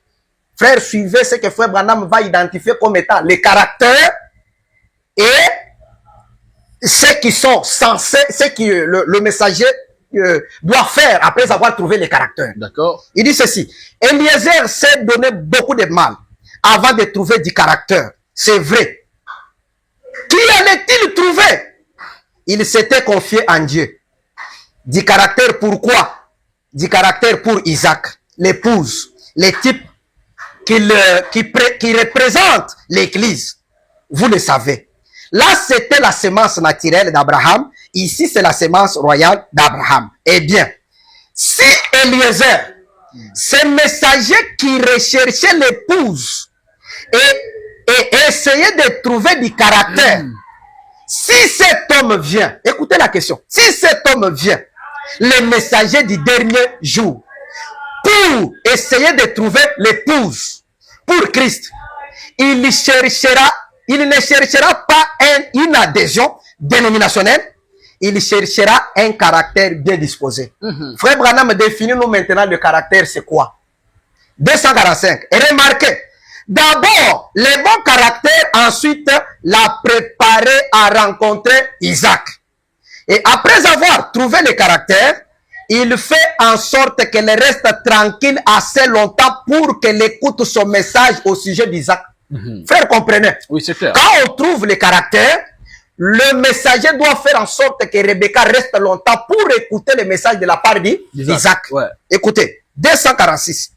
Frère, suivez ce que Frère Branham va identifier comme étant les caractères et ceux qui sont censés, ce que le messager doit faire après avoir trouvé les caractères. D'accord. Il dit ceci. Eliezer s'est donné beaucoup de mal avant de trouver du caractère. C'est vrai. Qui allait-il trouver? Il s'était confié en Dieu. Du caractère pourquoi? Du caractère pour Isaac, l'épouse, les types qui représentent l'église. Vous le savez. Là, c'était la semence naturelle d'Abraham. Ici, c'est la semence royale d'Abraham. Eh bien, si Eliezer, ce messager qui recherchait l'épouse et essayait de trouver du caractère, si cet homme vient, écoutez la question, si cet homme vient, le messager du dernier jour, pour essayer de trouver l'épouse pour Christ, il ne cherchera pas une adhésion dénominationnelle, il cherchera un caractère bien disposé. Frère Branham définit nous maintenant le caractère, c'est quoi? 245. Et remarquez, d'abord, le bon caractère, ensuite, l'a préparé à rencontrer Isaac. Et après avoir trouvé le caractère, il fait en sorte qu'elle reste tranquille assez longtemps pour qu'elle écoute son message au sujet d'Isaac. Frère, comprenez? Oui, c'est clair. Quand on trouve le caractère, le messager doit faire en sorte que Rebecca reste longtemps pour écouter le message de la part d'Isaac. Ouais. Écoutez, 246.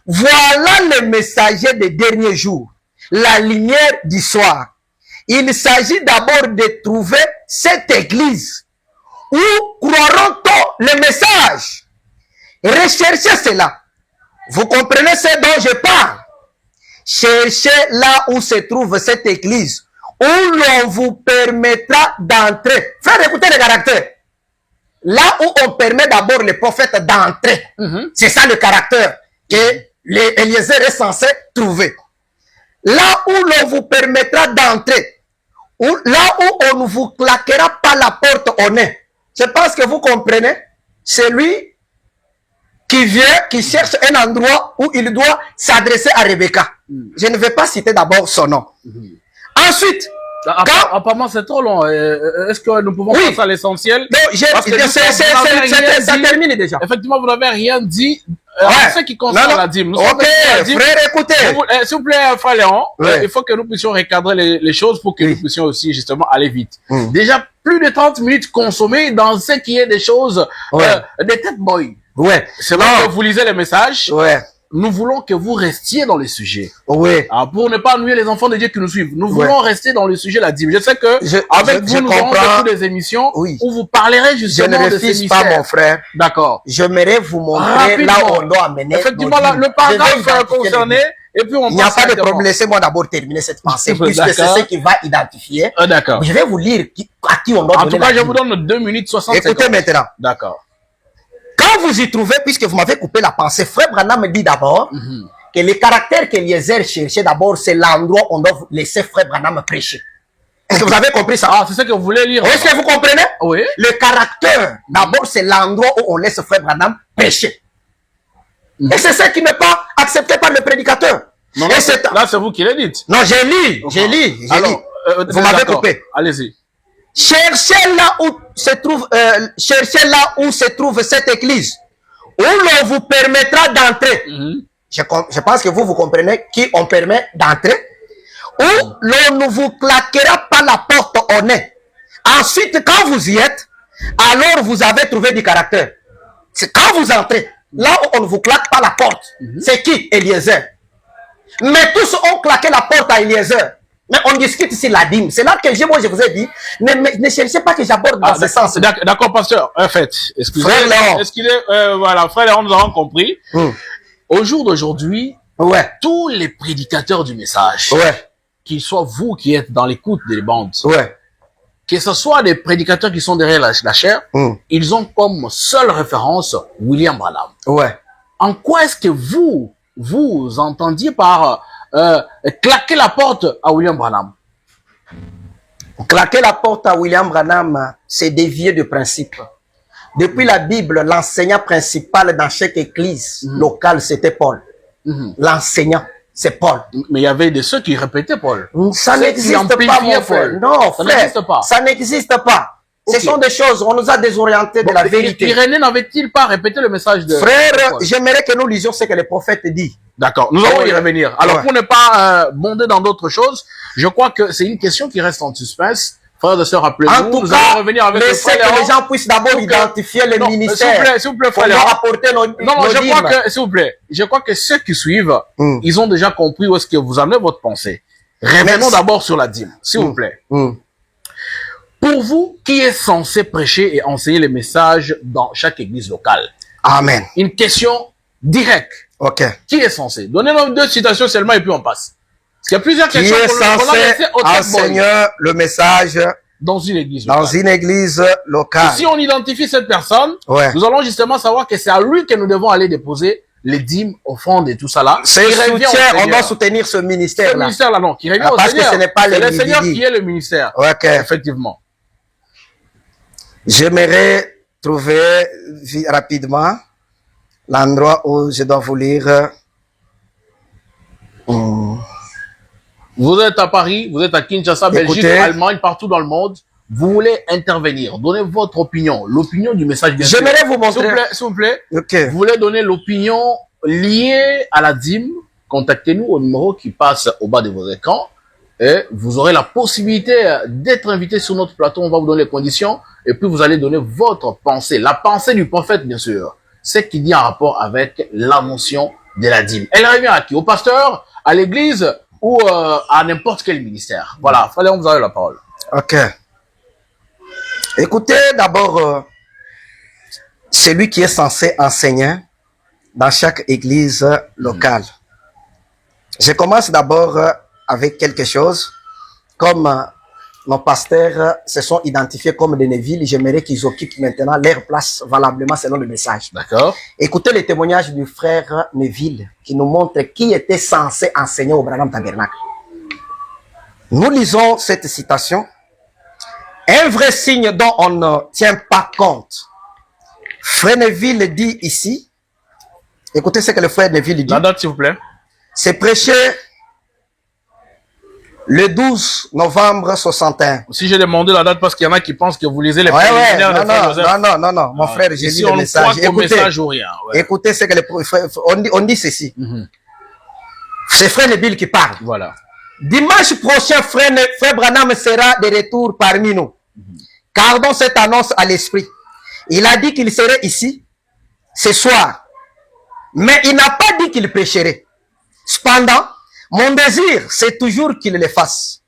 Voilà le messager des derniers jours, la lumière du soir. Il s'agit d'abord de trouver cette église où croiront-on le message? Recherchez cela. Vous comprenez ce dont je parle? Cherchez là où se trouve cette église, où l'on vous permettra d'entrer. Frère, écoutez le caractère. Là où on permet d'abord le prophète d'entrer. C'est ça le caractère que Eliezer est censé trouver. Là où l'on vous permettra d'entrer. Là où on ne vous claquera pas la porte au nez. Je pense que vous comprenez. C'est lui qui vient, qui cherche un endroit où il doit s'adresser à Rebecca. Je ne vais pas citer d'abord son nom. Ensuite, Apparemment, c'est trop long. Est-ce que nous pouvons passer à l'essentiel? Ça termine déjà. Effectivement, vous n'avez rien dit en ce qui concerne la dîme. Ok, frère, écoutez. S'il vous plaît, frère Léon, il faut que nous puissions recadrer les choses pour que nous puissions aussi justement aller vite. Déjà, plus de 30 minutes consommées dans ce qui est des choses, des têtes boy. Ouais. C'est vrai que vous lisez les messages. Ouais. Nous voulons que vous restiez dans le sujet. Oui. Alors, pour ne pas ennuyer les enfants de Dieu qui nous suivent, nous voulons rester dans le sujet la dîme. Je sais que avec vous, nous aurons beaucoup des émissions où vous parlerez justement de ces mystères. Je ne refuse pas, mon frère. D'accord. J'aimerais vous montrer là où on doit amener. Effectivement, le paragraphe concerné, et puis on il n'y a pas de problème. Laissez-moi d'abord terminer cette pensée, puisque c'est ce qui va identifier. D'accord. Je vais vous lire à qui on doit donner. En tout cas, je vous donne 2 minutes 60 secondes. Écoutez maintenant. D'accord. Quand vous y trouvez, puisque vous m'avez coupé la pensée, frère Branham me dit d'abord que le caractère qu'Eliezer cherchait d'abord, c'est l'endroit où on doit laisser frère Branham prêcher. Est-ce que vous avez compris ça? Ah, c'est ce que vous voulez lire. Est-ce que vous comprenez? Oui. Le caractère, d'abord, c'est l'endroit où on laisse frère Branham prêcher. Et c'est ça qui n'est pas accepté par le prédicateur. Non, là, c'est vous qui le dites. Non, j'ai lu. Alors, vous m'avez coupé. Allez-y. Cherchez là où se trouve cette église, où l'on vous permettra d'entrer. Je pense que vous comprenez qui on permet d'entrer, où l'on ne vous claquera pas la porte au nez. Ensuite, quand vous y êtes, alors vous avez trouvé du caractère. C'est quand vous entrez, là où on ne vous claque pas la porte. C'est qui? Eliezer. Mais tous ont claqué la porte à Eliezer. Mais on discute ici la dîme. C'est là que je vous ai dit, ne cherchez pas que j'aborde dans ce sens. D'accord, pasteur. En fait, excusez-moi. Frère Léon. Voilà, frère Léon, nous avons compris. Au jour d'aujourd'hui, tous les prédicateurs du message, qu'ils soient vous qui êtes dans l'écoute des bandes, que ce soit des prédicateurs qui sont derrière la chair, ils ont comme seule référence William Branham. En quoi est-ce que vous entendiez par claquer la porte à William Branham? Claquer la porte à William Branham, c'est dévier de principe. Depuis la Bible, l'enseignant principal dans chaque église locale, c'était Paul. L'enseignant, c'est Paul. Mais il y avait de ceux qui répétaient Paul. Ça n'existe pas, mon frère. Non, frère, ça n'existe pas. Ce sont des choses, on nous a désorientés de la vérité. Irénée n'avait-il pas répété le message de Frère, j'aimerais que nous lisions ce que le prophète dit. D'accord, nous allons y revenir. Alors, pour ne pas bonder dans d'autres choses, je crois que c'est une question qui reste en suspense. Frères et sœurs, rappelez-vous. En tout cas, revenir avec laissez que les gens puissent d'abord identifier le ministère. S'il vous plaît, frère. Apporter nos je crois que, s'il vous plaît, je crois que ceux qui suivent, ils ont déjà compris où est-ce que vous amenez votre pensée. Revenons d'abord sur la dîme, s'il vous plaît. Pour vous, qui est censé prêcher et enseigner les messages dans chaque église locale? Amen. Une question directe. Ok. Qui est censé? Donnez-nous 2 citations seulement et puis on passe. Parce qu'il y a plusieurs questions qui est censé enseigner le message dans une église locale. Si on identifie cette personne, nous allons justement savoir que c'est à lui que nous devons aller déposer les dîmes, offrandes et tout ça là. C'est on doit soutenir ce ministère-là. Ce ministère-là, non, qui revient au parce Seigneur. Que ce n'est pas le Seigneur qui est le ministère. Ok. Effectivement. J'aimerais trouver rapidement l'endroit où je dois vous lire. Vous êtes à Paris, vous êtes à Kinshasa, Belgique, Allemagne, partout dans le monde. Vous voulez intervenir, donnez votre opinion, l'opinion du message. J'aimerais vous montrer. S'il vous plaît. Vous voulez donner l'opinion liée à la dîme, contactez-nous au numéro qui passe au bas de vos écrans et vous aurez la possibilité d'être invité sur notre plateau. On va vous donner les conditions et puis vous allez donner votre pensée, la pensée du prophète bien sûr, ce qui dit en rapport avec la notion de la dîme. Elle revient à qui? Au pasteur, à l'église ou à n'importe quel ministère. Voilà, fallait vous avez la parole. Ok. Écoutez d'abord celui qui est censé enseigner dans chaque église locale. Je commence d'abord avec quelque chose. Comme nos pasteurs se sont identifiés comme des Neville, j'aimerais qu'ils occupent maintenant leur place valablement selon le message. D'accord. Écoutez le témoignage du frère Neville qui nous montre qui était censé enseigner au Branham Tabernacle. Nous lisons cette citation. Un vrai signe dont on ne tient pas compte. Frère Neville dit ici, écoutez ce que le frère Neville dit. La date, s'il vous plaît. C'est prêché le 12 novembre 61. Si j'ai demandé la date parce qu'il y en a qui pensent que vous lisez les Ouais, préliminaires de Frère Joseph. non, mon frère, j'ai Ici, lu le on ne message. croit qu'au Écoutez, message ou rien. Ouais. écoutez ce que le frère, on dit ceci. C'est frère Neville qui parle. Voilà. Dimanche prochain, frère Branham sera de retour parmi nous. Gardons cette annonce à l'esprit. Il a dit qu'il serait ici ce soir. Mais il n'a pas dit qu'il prêcherait. Cependant, mon désir, c'est toujours qu'il le fasse.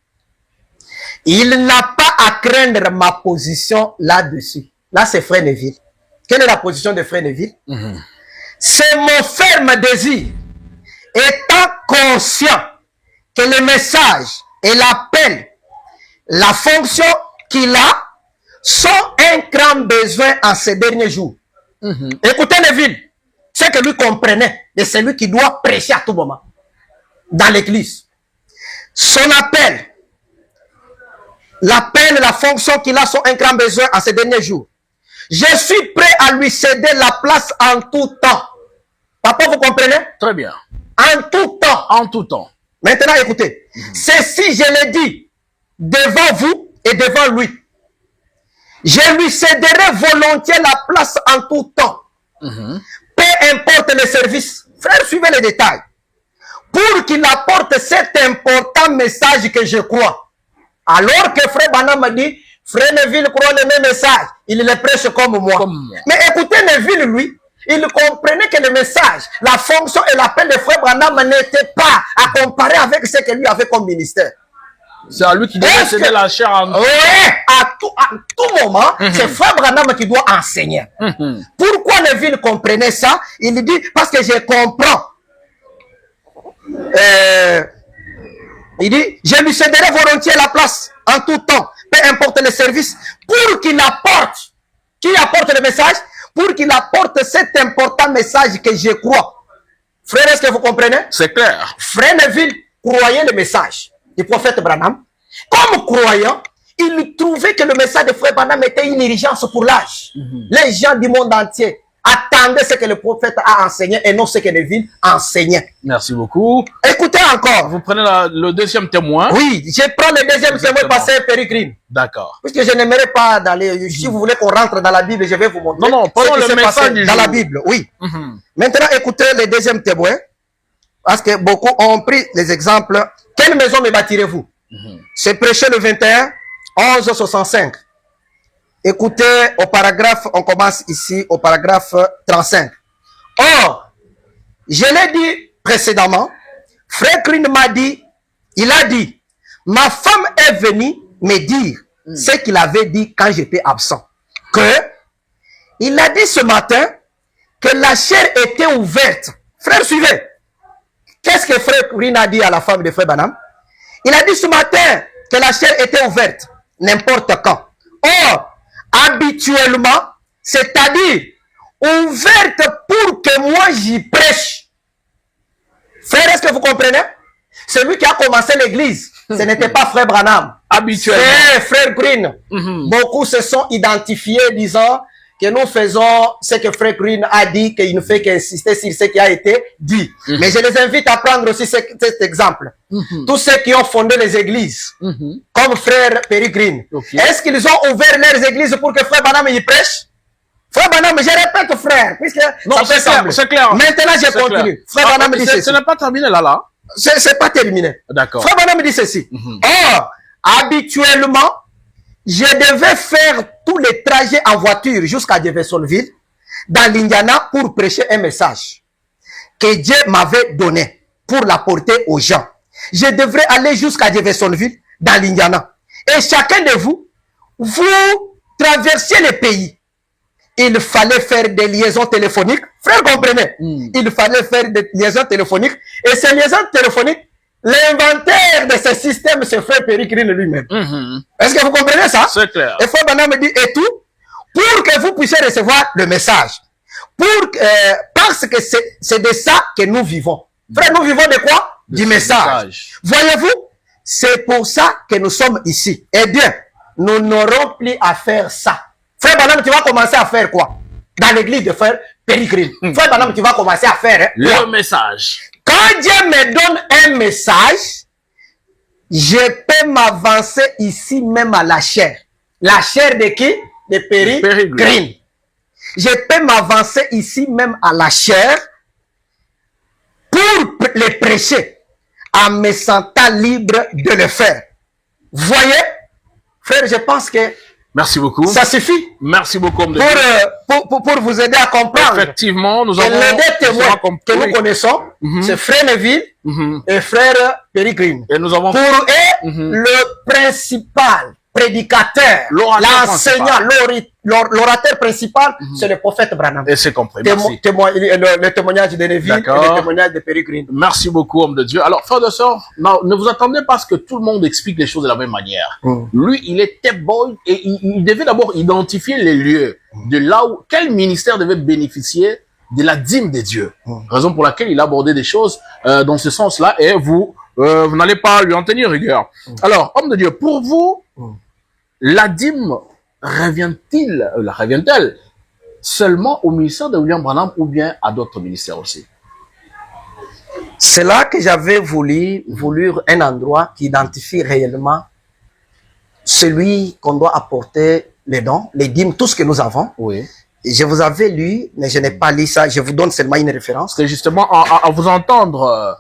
Il n'a pas à craindre ma position là-dessus. Là, c'est frère Neville. Quelle est la position de frère Neville? C'est mon ferme désir, étant conscient que le message et l'appel, la fonction qu'il a, sont un grand besoin en ces derniers jours. Écoutez Neville, ce que lui comprenait de celui qui doit prêcher à tout moment dans l'église. Son appel, la fonction qu'il a sont un grand besoin en ces derniers jours. Je suis prêt à lui céder la place en tout temps. Papa, vous comprenez? Très bien. En tout temps. En tout temps. Maintenant, écoutez. Ceci, je l'ai dit devant vous et devant lui. Je lui céderai volontiers la place en tout temps. Peu importe le service. Frère, suivez les détails. Pour qu'il apporte cet important message que je crois. Alors que frère Branham dit, frère Neville croit le même message. Il le prêche comme moi. Mais écoutez Neville, lui, il comprenait que le message, la fonction et l'appel de frère Branham n'étaient pas à comparer avec ce que lui avait comme ministère. C'est à lui qui devait céder la chair en... Oui, à tout moment, c'est frère Branham qui doit enseigner. Pourquoi Neville comprenait ça? Il dit, parce que je comprends. Il dit, je lui céderai volontiers la place en tout temps, peu importe le service, pour qu'il apporte, qui apporte le message, pour qu'il apporte cet important message que je crois. Frère, est-ce que vous comprenez? C'est clair. Frère Neville croyait le message du prophète Branham. Comme croyant, il trouvait que le message de frère Branham était une urgence pour l'âge. Les gens du monde entier attendaient ce que le prophète a enseigné et non ce que Neville enseignait. Merci beaucoup. Écoutez encore. Vous prenez le deuxième témoin. Oui, je prends le deuxième témoin pasteur Pérégrine. D'accord. Puisque je n'aimerais pas d'aller, si vous voulez qu'on rentre dans la Bible, je vais vous montrer. Non, prenons le message du dans jour. la Bible, oui. Maintenant, écoutez le deuxième témoin. Parce que beaucoup ont pris les exemples. Quelle maison me bâtirez-vous? C'est prêché le 21, 1165. Écoutez au paragraphe, on commence ici au paragraphe 35. Or, je l'ai dit précédemment, frère Green m'a dit, il a dit, ma femme est venue me dire ce qu'il avait dit quand j'étais absent. Il a dit ce matin que la chair était ouverte. Frère, suivez. Qu'est-ce que frère Green a dit à la femme de frère Branham? Il a dit ce matin que la chair était ouverte, n'importe quand. Or, habituellement, c'est-à-dire ouverte pour que moi j'y prêche. Frère, est-ce que vous comprenez? Celui qui a commencé l'église, ce n'était pas frère Branham. Habituellement. Frère Green. Beaucoup se sont identifiés disant que nous faisons ce que frère Green a dit, qu'il ne fait qu'insister sur ce qui a été dit. Mais je les invite à prendre aussi cet exemple. Tous ceux qui ont fondé les églises, comme frère Perry Green, est-ce qu'ils ont ouvert leurs églises pour que frère Branham y prêche? Frère Branham, je répète frère, puisque non, ça fait sembler. C'est clair. Maintenant, je continue. Frère Branham dit ceci. Ce n'est pas terminé là. C'est pas terminé. D'accord. Frère Branham dit ceci. Or, habituellement, je devais faire tous les trajets en voiture jusqu'à Jeffersonville, dans l'Indiana, pour prêcher un message que Dieu m'avait donné pour l'apporter aux gens. Je devrais aller jusqu'à Jeffersonville, dans l'Indiana. Et chacun de vous, vous traversiez le pays. Il fallait faire des liaisons téléphoniques. Frère, comprenez? Il fallait faire des liaisons téléphoniques. Et ces liaisons téléphoniques, l'inventaire de ce système, c'est frère Perry Green lui-même. Est-ce que vous comprenez ça? C'est clair. Et frère Branham me dit, et tout, pour que vous puissiez recevoir le message. Parce que c'est de ça que nous vivons. Frère, nous vivons de quoi? Du message. Voyez-vous? C'est pour ça que nous sommes ici. Eh bien, nous n'aurons plus à faire ça. Frère Branham, tu vas commencer à faire quoi? Dans l'église de frère Pérégrine. Frère Branham, tu vas commencer à faire le message. Quand Dieu me donne un message, je peux m'avancer ici même à la chair. La chair de qui? De Pérégrine. Je peux m'avancer ici même à la chair pour les prêcher en me sentant libre de le faire. Voyez, frère, je pense que merci beaucoup. Ça suffit. Merci beaucoup. Pour vous aider à comprendre. Effectivement, nous avons les deux témoins que nous connaissons, c'est Frère Neville et Frère Pérégrine. Et nous avons pour eux, le principal prédicateur, l'enseignant, l'orateur principal, c'est le prophète Branham. Et c'est compris. Le témoignage de Neville et le témoignage de Pérégrine. Merci beaucoup, homme de Dieu. Alors, frères et sœurs, ne vous attendez pas à ce que tout le monde explique les choses de la même manière. Lui, il était bon et il devait d'abord identifier les lieux de là où, quel ministère devait bénéficier de la dîme de Dieu. Raison pour laquelle il a abordé des choses dans ce sens-là et vous n'allez pas lui en tenir rigueur. Alors, homme de Dieu, pour vous, la dîme revient-elle seulement au ministère de William Branham ou bien à d'autres ministères aussi? C'est là que j'avais voulu un endroit qui identifie réellement celui qu'on doit apporter les dons, les dîmes, tout ce que nous avons. Oui. Je vous avais lu, mais je n'ai pas lu ça. Je vous donne seulement une référence. C'est justement à vous entendre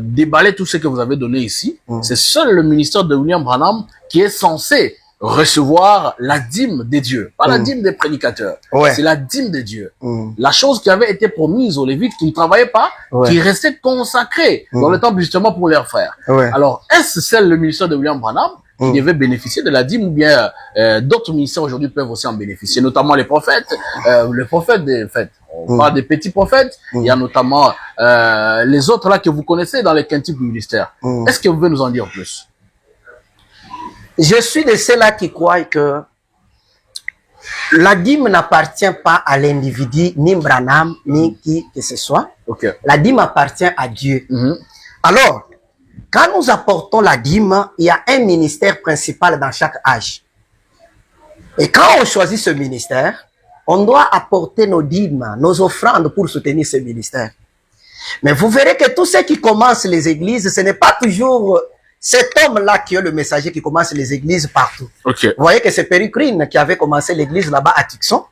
déballer tout ce que vous avez donné ici. C'est seul le ministère de William Branham qui est censé recevoir la dîme des dieux, pas la dîme des prédicateurs. Ouais. C'est la dîme des dieux. La chose qui avait été promise aux Lévites qui ne travaillaient pas, qui restait consacrée dans le temple justement pour leurs frères. Ouais. Alors, est-ce seul le ministère de William Branham qui devait bénéficier de la dîme ou bien d'autres ministères aujourd'hui peuvent aussi en bénéficier, notamment les prophètes, le prophète des fêtes. On parle des petits prophètes, il y a notamment les autres là que vous connaissez dans les quintuple du ministère. Est-ce que vous pouvez nous en dire plus? Je suis de ceux-là qui croient que la dîme n'appartient pas à l'individu, ni Branham, ni qui que ce soit. Okay. La dîme appartient à Dieu. Alors, quand nous apportons la dîme, il y a un ministère principal dans chaque âge. Et quand on choisit ce ministère, on doit apporter nos dîmes, nos offrandes pour soutenir ce ministère. Mais vous verrez que tous ceux qui commencent les églises, ce n'est pas toujours cet homme-là qui est le messager qui commence les églises partout. Okay. Vous voyez que c'est Pérégrine qui avait commencé l'église là-bas à Tixon.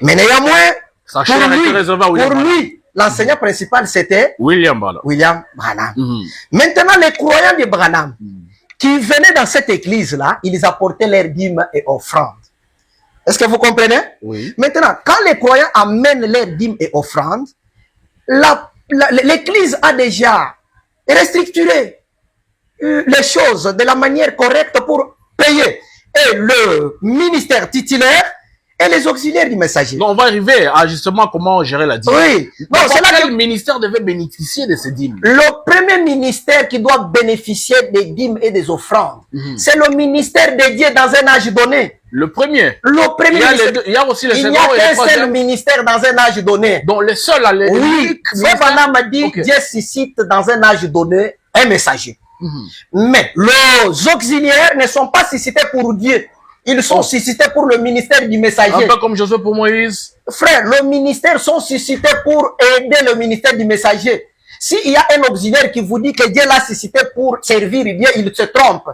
Mais néanmoins, pour lui, l'enseignant principal, c'était William Branham. Maintenant, les croyants de Branham qui venaient dans cette église-là, ils apportaient leurs dîmes et offrandes. Est-ce que vous comprenez? Oui. Maintenant, quand les croyants amènent leurs dîmes et offrandes, l'église a déjà restructuré les choses de la manière correcte pour payer et le ministère titulaire et les auxiliaires du messager. Donc on va arriver à justement comment gérer la dîme. Oui. Non, c'est là quel ministère devait bénéficier de ces dîmes? Le premier ministère qui doit bénéficier des dîmes et des offrandes, c'est le ministère de Dieu dans un âge donné. Le premier. Le premier. Il y a aussi le second. Il n'y a qu'un seul ministère dans un âge donné. Donc le seul à l'église. Oui. Frère Branham m'a dit, Dieu suscite dans un âge donné un messager. Mais les auxiliaires ne sont pas suscités pour Dieu. Ils sont suscités pour le ministère du messager. Un peu comme Josué pour Moïse. Frère, le ministère sont suscités pour aider le ministère du messager. S'il y a un auxiliaire qui vous dit que Dieu l'a suscité pour servir Dieu, il se trompe.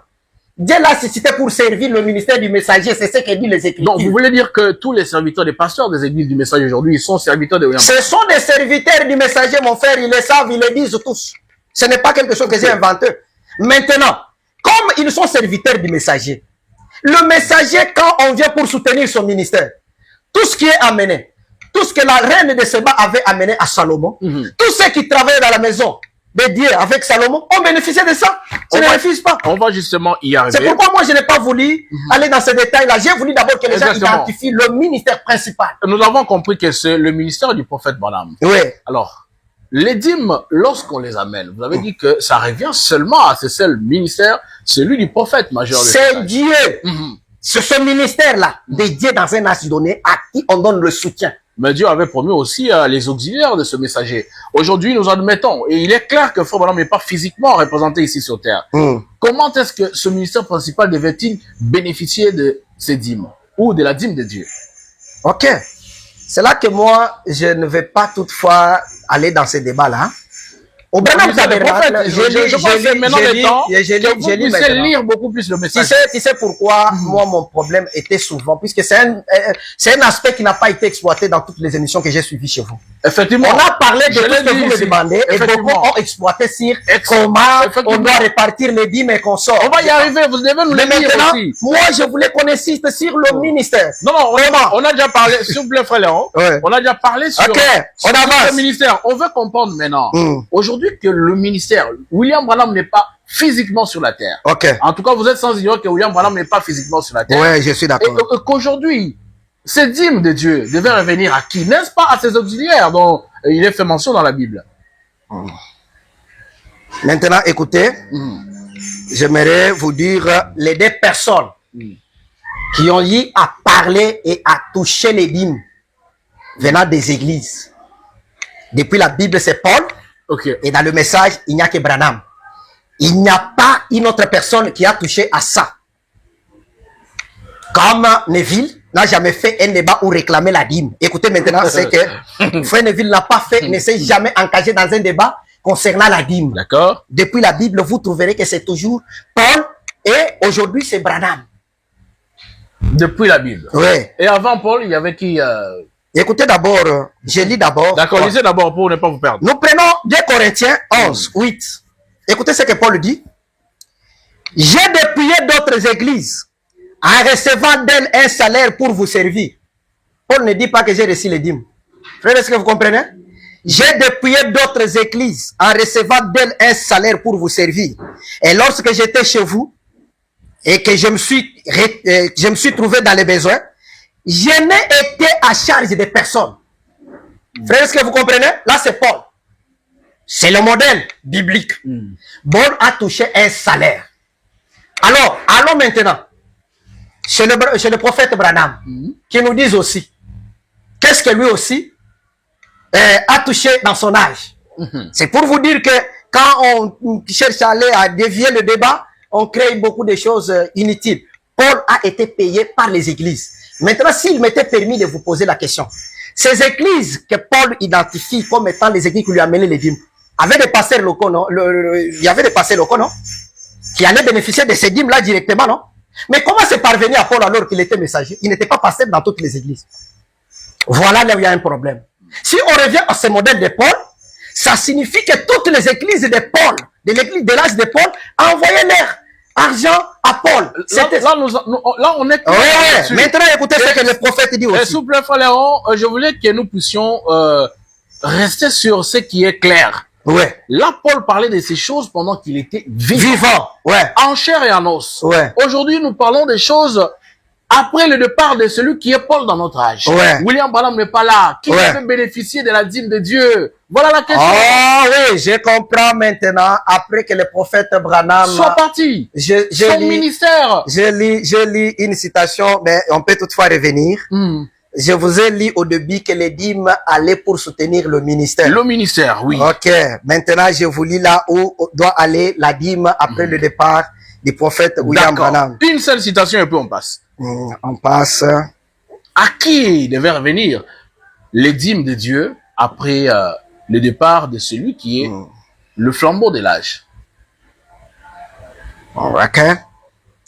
Dieu l'a suscité pour servir le ministère du messager, c'est ce que dit les Écritures. Donc vous voulez dire que tous les serviteurs des pasteurs des églises du messager aujourd'hui, ils sont serviteurs de William? Ce sont des serviteurs du messager, mon frère, ils le savent, ils le disent tous. Ce n'est pas quelque chose que j'ai inventé. Maintenant, comme ils sont serviteurs du messager, le messager, quand on vient pour soutenir son ministère, tout ce qui est amené, tout ce que la reine de Séba avait amené à Salomon, tous ceux qui travaillent dans la maison de Dieu avec Salomon ont bénéficié de ça. Je ne refuse pas. On va justement y arriver. C'est pourquoi moi je n'ai pas voulu aller dans ces détails-là. J'ai voulu d'abord que les gens identifient le ministère principal. Nous avons compris que c'est le ministère du prophète Branham. Oui. Alors, les dîmes, lorsqu'on les amène, vous avez dit que ça revient seulement à ce seul ministère, celui du prophète majeur. C'est Dieu. C'est ce ministère-là, de Dieu dans un âge donné, à qui on donne le soutien. mais Dieu avait promis aussi les auxiliaires de ce messager. Aujourd'hui, nous admettons, et il est clair que Frère Branham n'est pas physiquement représenté ici sur terre. Comment est-ce que ce ministère principal devait-il bénéficier de ces dîmes ou de la dîme de Dieu? Ok. C'est là que moi, je ne vais pas toutefois aller dans ces débats-là. Au Branham Tabernacle, je pense que maintenant le temps que vous puissiez lire beaucoup plus le message. Tu sais pourquoi moi mon problème était souvent, puisque c'est un aspect qui n'a pas été exploité dans toutes les émissions que j'ai suivies chez vous. Effectivement. On a parlé de tout ce que vous me demandez et beaucoup ont exploité sur comment on doit répartir les dîmes et qu'on sort. On va y arriver, vous devez nous le dire aussi. Moi je voulais qu'on insiste sur le ministère. Non, on a déjà parlé, s'il vous plaît frère Léon, on a déjà parlé sur, sur le ministère. On veut comprendre maintenant. Aujourd'hui que le ministère, William Branham n'est pas physiquement sur la terre. En tout cas, vous êtes sans ignorer que William Branham n'est pas physiquement sur la terre. Oui, je suis d'accord. Et qu'aujourd'hui, ces dîmes de Dieu devaient revenir à qui? N'est-ce pas à ses auxiliaires dont il est fait mention dans la Bible? Maintenant, écoutez, j'aimerais vous dire les deux personnes qui ont eu à parler et à toucher les dîmes venant des églises. Depuis la Bible, c'est Paul. Et dans le message, il n'y a que Branham. Il n'y a pas une autre personne qui a touché à ça. Comme Neville n'a jamais fait un débat où réclamer la dîme. Écoutez maintenant, c'est que Frère Neville n'a pas fait, ne s'est jamais engagé dans un débat concernant la dîme. D'accord. Depuis la Bible, vous trouverez que c'est toujours Paul et aujourd'hui c'est Branham. Depuis la Bible. Oui. Et avant Paul, il y avait qui Écoutez d'abord, je lis d'abord. D'accord, lisez d'abord pour ne pas vous perdre. Nous prenons 2 Corinthiens 11, 8. Écoutez ce que Paul dit. J'ai dépouillé d'autres églises en recevant d'elles un salaire pour vous servir. Paul ne dit pas que j'ai reçu les dîmes. Frère, est-ce que vous comprenez? J'ai dépouillé d'autres églises en recevant d'elles un salaire pour vous servir. Et lorsque j'étais chez vous et que je me suis trouvé dans les besoins, je n'ai été à charge de personne. Frère, est-ce que vous comprenez? Là, c'est Paul. C'est le modèle biblique. Paul a touché un salaire. Alors, allons maintenant chez le prophète Branham, qui nous dit aussi, qu'est-ce que lui aussi a touché dans son âge. C'est pour vous dire que quand on cherche à aller à dévier le débat, on crée beaucoup de choses inutiles. Paul a été payé par les églises. Maintenant, s'il m'était permis de vous poser la question, ces églises que Paul identifie comme étant les églises qui lui amenaient les dîmes, avaient des pasteurs locaux, non? Il y avait des pasteurs locaux, non? Qui allaient bénéficier de ces dîmes-là directement, non? Mais comment c'est parvenu à Paul alors qu'il était messager? Il n'était pas pasteur dans toutes les églises. Voilà là où il y a un problème. Si on revient à ce modèle de Paul, ça signifie que toutes les églises de Paul, de l'église de l'âge de Paul, envoyaient leur argent à Paul. Là, on est... Maintenant, écoutez ce que le prophète dit aussi. S'il vous plaît, frère Léon, je voulais que nous puissions rester sur ce qui est clair. Là, Paul parlait de ces choses pendant qu'il était vivant. En chair et en os. Aujourd'hui, nous parlons des choses après le départ de celui qui est Paul dans notre âge. William Branham n'est pas là. Qui peut bénéficier de la dîme de Dieu? Voilà la question. Ah oui, je comprends maintenant. Après que le prophète Branham soit parti, son ministère. Je lis une citation, mais on peut toutefois revenir. Je vous ai dit au début que les dîmes allaient pour soutenir le ministère. Le ministère, oui. Ok. Maintenant, je vous lis là où doit aller la dîme après le départ du prophète William Branham. Une seule citation et puis on passe. On passe. À qui devait revenir les dîmes de Dieu après le départ de celui qui est le flambeau de l'âge? Ok.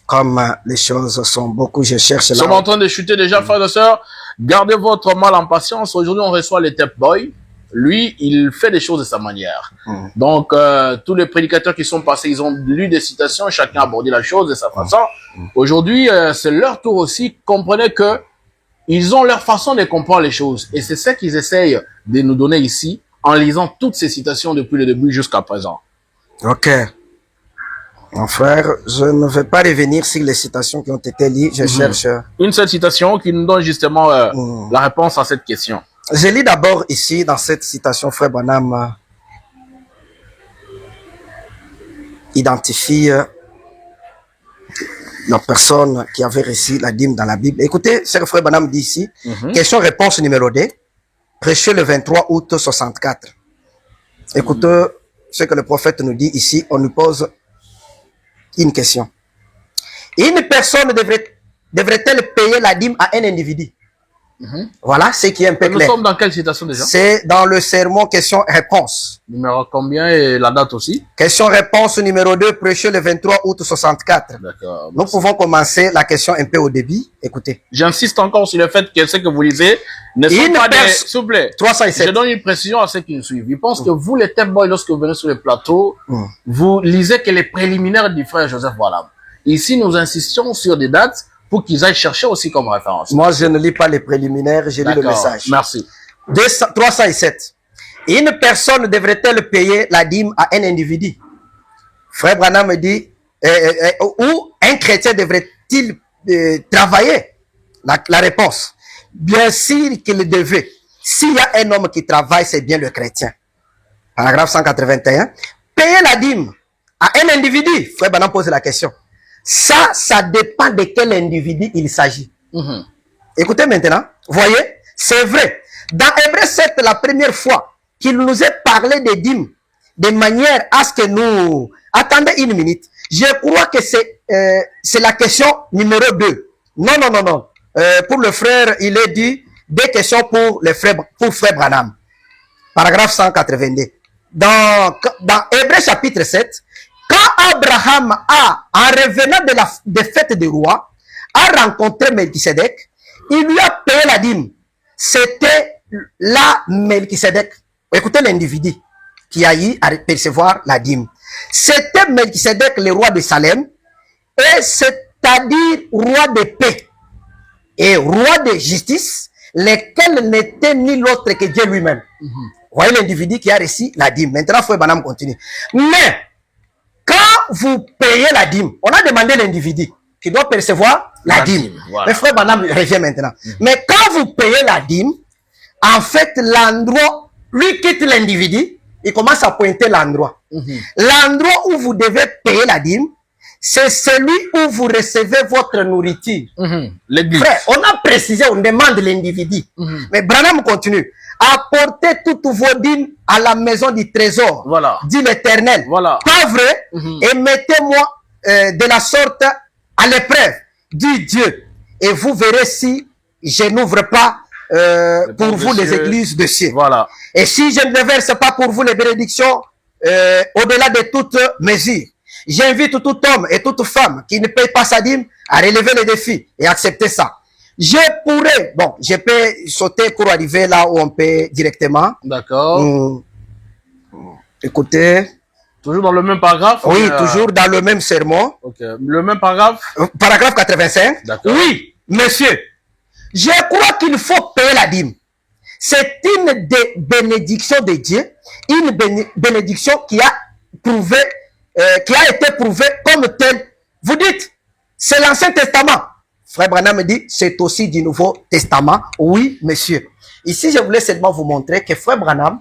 Comme les choses sont beaucoup, je cherche là. Nous sommes en train de chuter déjà, frères et sœurs. Gardez votre mal en patience. Aujourd'hui, on reçoit le Tape Boy. Lui, il fait des choses de sa manière. Donc, tous les prédicateurs qui sont passés, ils ont lu des citations. Chacun a abordé la chose de sa façon. Aujourd'hui, c'est leur tour aussi. Comprenez que ils ont leur façon de comprendre les choses. Et c'est ça qu'ils essayent de nous donner ici en lisant toutes ces citations depuis le début jusqu'à présent. Ok. Mon frère, je ne vais pas revenir sur les citations qui ont été liées. Je cherche... Une seule citation qui nous donne justement la réponse à cette question. Je lis d'abord ici, dans cette citation, frère Branham identifie la personne qui avait reçu la dîme dans la Bible. Écoutez, ce que frère Branham dit ici. Question-réponse numéro 2. prêché le 23 août 64. Écoutez ce que le prophète nous dit ici. On nous pose une question. Une personne devrait-elle payer la dîme à un individu? Voilà ce qui est un peu Nous clair. sommes dans quelle citation déjà? C'est dans le sermon question-réponse. Numéro combien et la date aussi? Question-réponse numéro 2, prêché le 23 août 64. D'accord. Nous pouvons commencer la question un peu au début. Écoutez. J'insiste encore sur le fait que ce que vous lisez ne sont Une pas des... personne- S'il vous plaît, 307. je donne une précision à ceux qui nous suivent. Ils pensent que vous, les tech boys, lorsque vous venez sur le plateau, vous lisez que les préliminaires du frère Joseph Walam. Ici, nous insistons sur des dates pour qu'ils aillent chercher aussi comme référence. Moi, je ne lis pas les préliminaires, je lis le D'accord. message. Merci. 307. Une personne devrait-elle payer la dîme à un individu? Frère Branham me dit, ou un chrétien devrait-il travailler? La réponse, bien sûr qu'il devait. S'il y a un homme qui travaille, c'est bien le chrétien. Paragraphe 181. Payer la dîme à un individu. Frère Branham pose la question. Ça dépend de quel individu il s'agit. Écoutez maintenant, voyez, c'est vrai. Dans Hébreux 7, la première fois qu'il nous est parlé des dîmes, de manière à ce que nous... Attendez une minute. Je crois que c'est la question numéro 2. Non. Pour le frère, il est dit des questions pour frère Branham. Paragraphe 182. Dans Hébreux chapitre 7, quand Abraham en revenant de la défaite des rois, a rencontré Melchisedec, il lui a payé la dîme. C'était là Melchisedec. Écoutez l'individu qui a eu à percevoir la dîme. C'était Melchisedec, le roi de Salem, et c'est-à-dire roi de paix et roi de justice, lequel n'était ni l'autre que Dieu lui-même. Voyez l'individu qui a reçu la dîme. Maintenant, Frère Branham continue. Mais, quand vous payez la dîme, on a demandé l'individu qui doit percevoir la dîme. Voilà. Le Frère Branham revient maintenant. Mais quand vous payez la dîme, en fait, l'endroit, lui quitte l'individu, il commence à pointer l'endroit. L'endroit où vous devez payer la dîme, c'est celui où vous recevez votre nourriture. L'église. Frère, on a précisé, on demande l'individu. Mais Branham continue. Apportez toutes vos dîmes à la maison du trésor, Voilà. dit l'Éternel. Voilà. Pas vrai? Et mettez-moi de la sorte à l'épreuve, dit Dieu. Et vous verrez si je n'ouvre pas pour vous les églises de cieux. Voilà. Et si je ne verse pas pour vous les bénédictions au-delà de toute mesure, j'invite tout homme et toute femme qui ne paye pas sa dîme à relever les défis et accepter ça. Je peux sauter pour arriver là où on paie directement. D'accord. Écoutez. Toujours dans le même paragraphe? Oui, toujours dans le même sermon. Ok. Le même paragraphe? Paragraphe 85. D'accord. Oui, monsieur. Je crois qu'il faut payer la dîme. C'est une bénédiction de Dieu, une bénédiction qui a été prouvée comme telle. Vous dites, c'est l'Ancien Testament. Frère Branham me dit, c'est aussi du Nouveau Testament. Oui, monsieur. Ici, je voulais seulement vous montrer que Frère Branham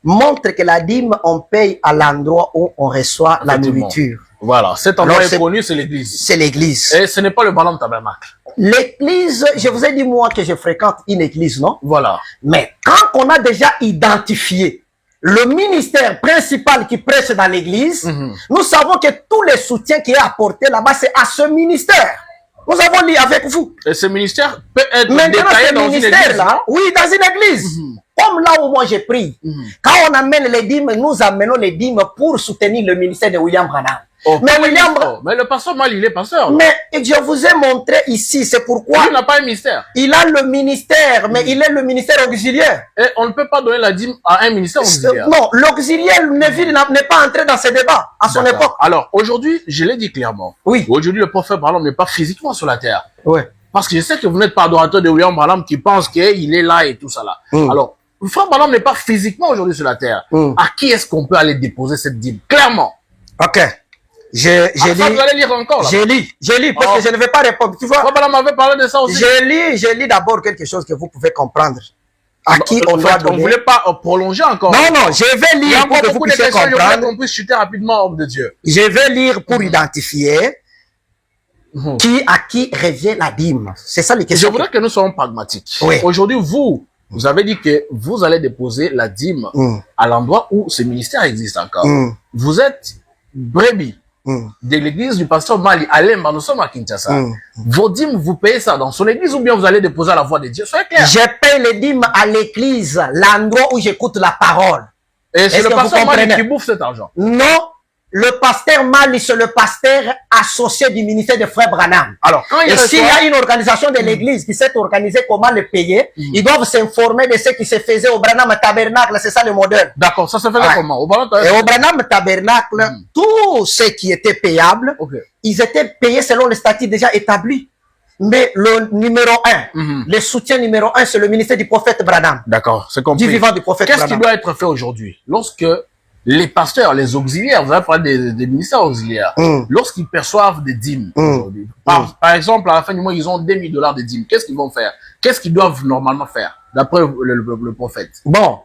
montre que la dîme, on paye à l'endroit où on reçoit la nourriture. Voilà. Cet endroit Alors, est connu, c'est l'église. C'est l'église. Et ce n'est pas le Branham Tabernacle. L'église, je vous ai dit moi que je fréquente une église, non? Voilà. Mais quand on a déjà identifié le ministère principal qui prêche dans l'église, nous savons que tout le soutien qui est apporté là-bas, c'est à ce ministère. Nous avons lu avec vous. Et ce ministère peut être Maintenant, détaillé ce dans une église. ministère-là, oui, dans une église. Comme là où moi j'ai pris. Quand on amène les dîmes, nous amenons les dîmes pour soutenir le ministère de William Branham. Oh, mais William mais le pasteur Mal, il est pasteur. Mais je vous ai montré ici, c'est pourquoi il n'a pas un ministère. Il a le ministère, mais il est le ministère auxiliaire. Et on ne peut pas donner la dîme à un ministère auxiliaire. Non, l'auxiliaire n'est pas entré dans ce débat à son époque. Alors, aujourd'hui, je l'ai dit clairement. Oui. Aujourd'hui, le prophète Branham n'est pas physiquement sur la terre. Oui. Parce que je sais que vous n'êtes pas adorateur de William Branham qui pense qu'il est là et tout ça là. Alors, le frère Branham n'est pas physiquement aujourd'hui sur la terre. À qui est-ce qu'on peut aller déposer cette dîme? Clairement. Ok. J'ai lire encore là. J'ai lu, parce que je ne vais pas répondre. Tu vois? Branham m'avait parlé de ça aussi. J'ai lu d'abord quelque chose que vous pouvez comprendre. À qui on doit donner. On ne voulait pas prolonger encore. Non, je vais lire pour que vous puissiez comprendre. On puisse chuter rapidement, homme de Dieu. Je vais lire pour identifier à qui revient la dîme. C'est ça les questions. Je voudrais que nous soyons pragmatiques. Oui. Aujourd'hui, vous, vous avez dit que vous allez déposer la dîme à l'endroit où ce ministère existe encore. Vous êtes brebis de l'église du pasteur Mali à Lemba, nous sommes à Kinshasa. Vos dîmes, vous payez ça dans son église ou bien vous allez déposer à la voix de Dieu? Soyez clair. Je paye les dîmes à l'église, l'endroit où j'écoute la parole. Et c'est le pasteur Mali qui bouffe cet argent? Non, le pasteur Mali, c'est le pasteur associé du ministère de Frère Branham. Alors, quand il et s'il y a une organisation de l'église qui s'est organisée, comment le payer, ils doivent s'informer de ce qui se faisait au Branham Tabernacle, c'est ça le modèle. D'accord, ça se faisait comment? Au Branham Et au Branham Tabernacle, tout ce qui était payable, ils étaient payés selon les statuts déjà établis. Mais le numéro 1, le soutien numéro 1, c'est le ministère du prophète Branham. D'accord, c'est compris. Du vivant du prophète Branham. Qu'est-ce qui doit être fait aujourd'hui? Lorsque les pasteurs, les auxiliaires, vous avez parlé des ministères auxiliaires, lorsqu'ils perçoivent des dîmes aujourd'hui, par exemple, à la fin du mois, ils ont 2000 $ de dîmes. Qu'est-ce qu'ils vont faire? Qu'est-ce qu'ils doivent normalement faire, d'après le prophète? Bon,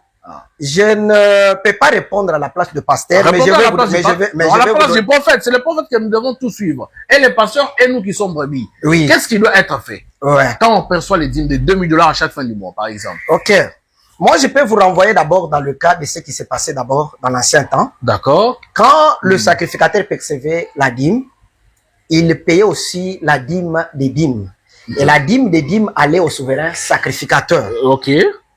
je ne peux pas répondre à la place du pasteur, mais je vais vous à la place du prophète, c'est le prophète que nous devons tous suivre. Et les pasteurs, et nous qui sommes brebis. Oui. Qu'est-ce qui doit être fait? Quand on perçoit les dîmes de 2000 $ à chaque fin du mois, par exemple. Ok. Moi, je peux vous renvoyer d'abord dans le cas de ce qui s'est passé d'abord dans l'ancien temps. D'accord. Quand le sacrificateur percevait la dîme, il payait aussi la dîme des dîmes. Et la dîme des dîmes allait au souverain sacrificateur. Ok.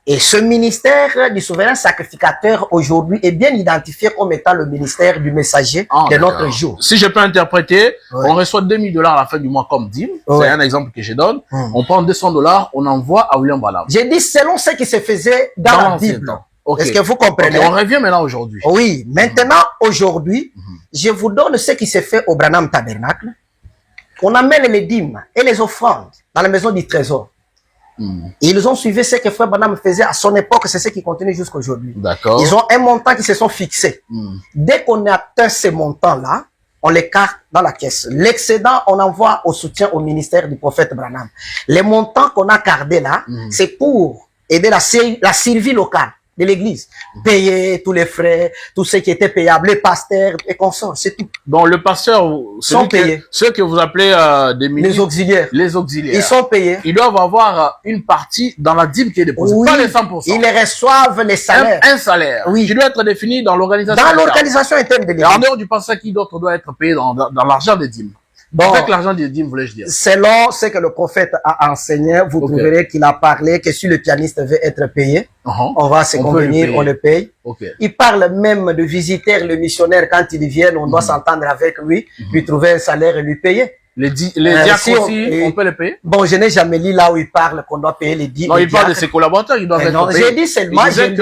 Et ce ministère du souverain sacrificateur aujourd'hui est bien identifié comme étant le ministère du messager de notre jour. Si je peux interpréter, on reçoit 2000 $ à la fin du mois comme dîme. C'est un exemple que je donne. On prend 200 $, on envoie à William Branham. J'ai dit selon ce qui se faisait dans la Bible. Est-ce que vous comprenez? On revient maintenant aujourd'hui. Oui, maintenant aujourd'hui, je vous donne ce qui s'est fait au Branham Tabernacle. On amène les dîmes et les offrandes dans la maison du trésor. Ils ont suivi ce que Frère Branham faisait à son époque, c'est ce qui continue jusqu'à aujourd'hui. D'accord. Ils ont un montant qui se sont fixés. Dès qu'on atteint ces montants-là, on les carte dans la caisse. L'excédent, on envoie au soutien au ministère du prophète Branham. Les montants qu'on a gardés là, c'est pour aider la survie locale de l'église. Payer tous les frais, tout ce qui était payable, les pasteurs et consorts, c'est tout. Donc le pasteur, sont payés. Ceux que vous appelez des ministres, les auxiliaires. Les auxiliaires. Ils sont payés. Ils doivent avoir une partie dans la dîme qui est déposée, pas les 100%. Ils reçoivent les salaires. Un salaire qui doit être défini dans l'organisation. Dans l'organisation interne de l'église. En dehors du pasteur, qui d'autre doit être payé dans l'argent des dîmes? Bon, avec l'argent des dîmes, voulais-je dire. Selon ce que le prophète a enseigné, vous trouverez qu'il a parlé que si le pianiste veut être payé, on va se convenir, on le paye. Il parle même de visiter le missionnaire quand ils viennent, on doit s'entendre avec lui, lui trouver un salaire et lui payer. Les diacres aussi, on peut les payer? Bon, je n'ai jamais lu là où il parle qu'on doit payer les diacres. Non, il parle de ses collaborateurs, ils doivent être payés. J'ai dit seulement, je n'ai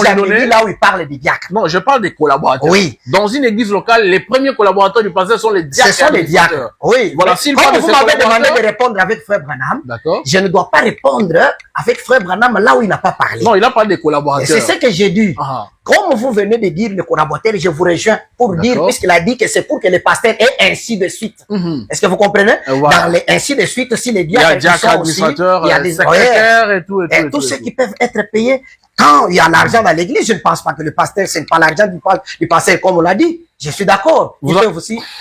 jamais lu là où il parle des diacres. Non, je parle des collaborateurs. Oui. Dans une église locale, les premiers collaborateurs du pasteur sont les diacres. Ce sont les diacres. Oui. Voilà, comme vous m'avez demandé de répondre avec Frère Branham, je ne dois pas répondre avec Frère Branham là où il n'a pas parlé. Non, il a parlé des collaborateurs. C'est ce que j'ai dit. Comme vous venez de dire le collaborateur, je vous rejoins pour dire, puisqu'il a dit que c'est pour que les pasteurs aient ainsi de suite. Est-ce que vous comprenez? Dans les ainsi de suite, si les diacres sont aussi, il y a des secrétaires et tout. Et tous ceux qui peuvent être payés. Quand il y a l'argent dans l'église, je ne pense pas que le pasteur, c'est pas l'argent du pasteur, comme on l'a dit. Je suis d'accord.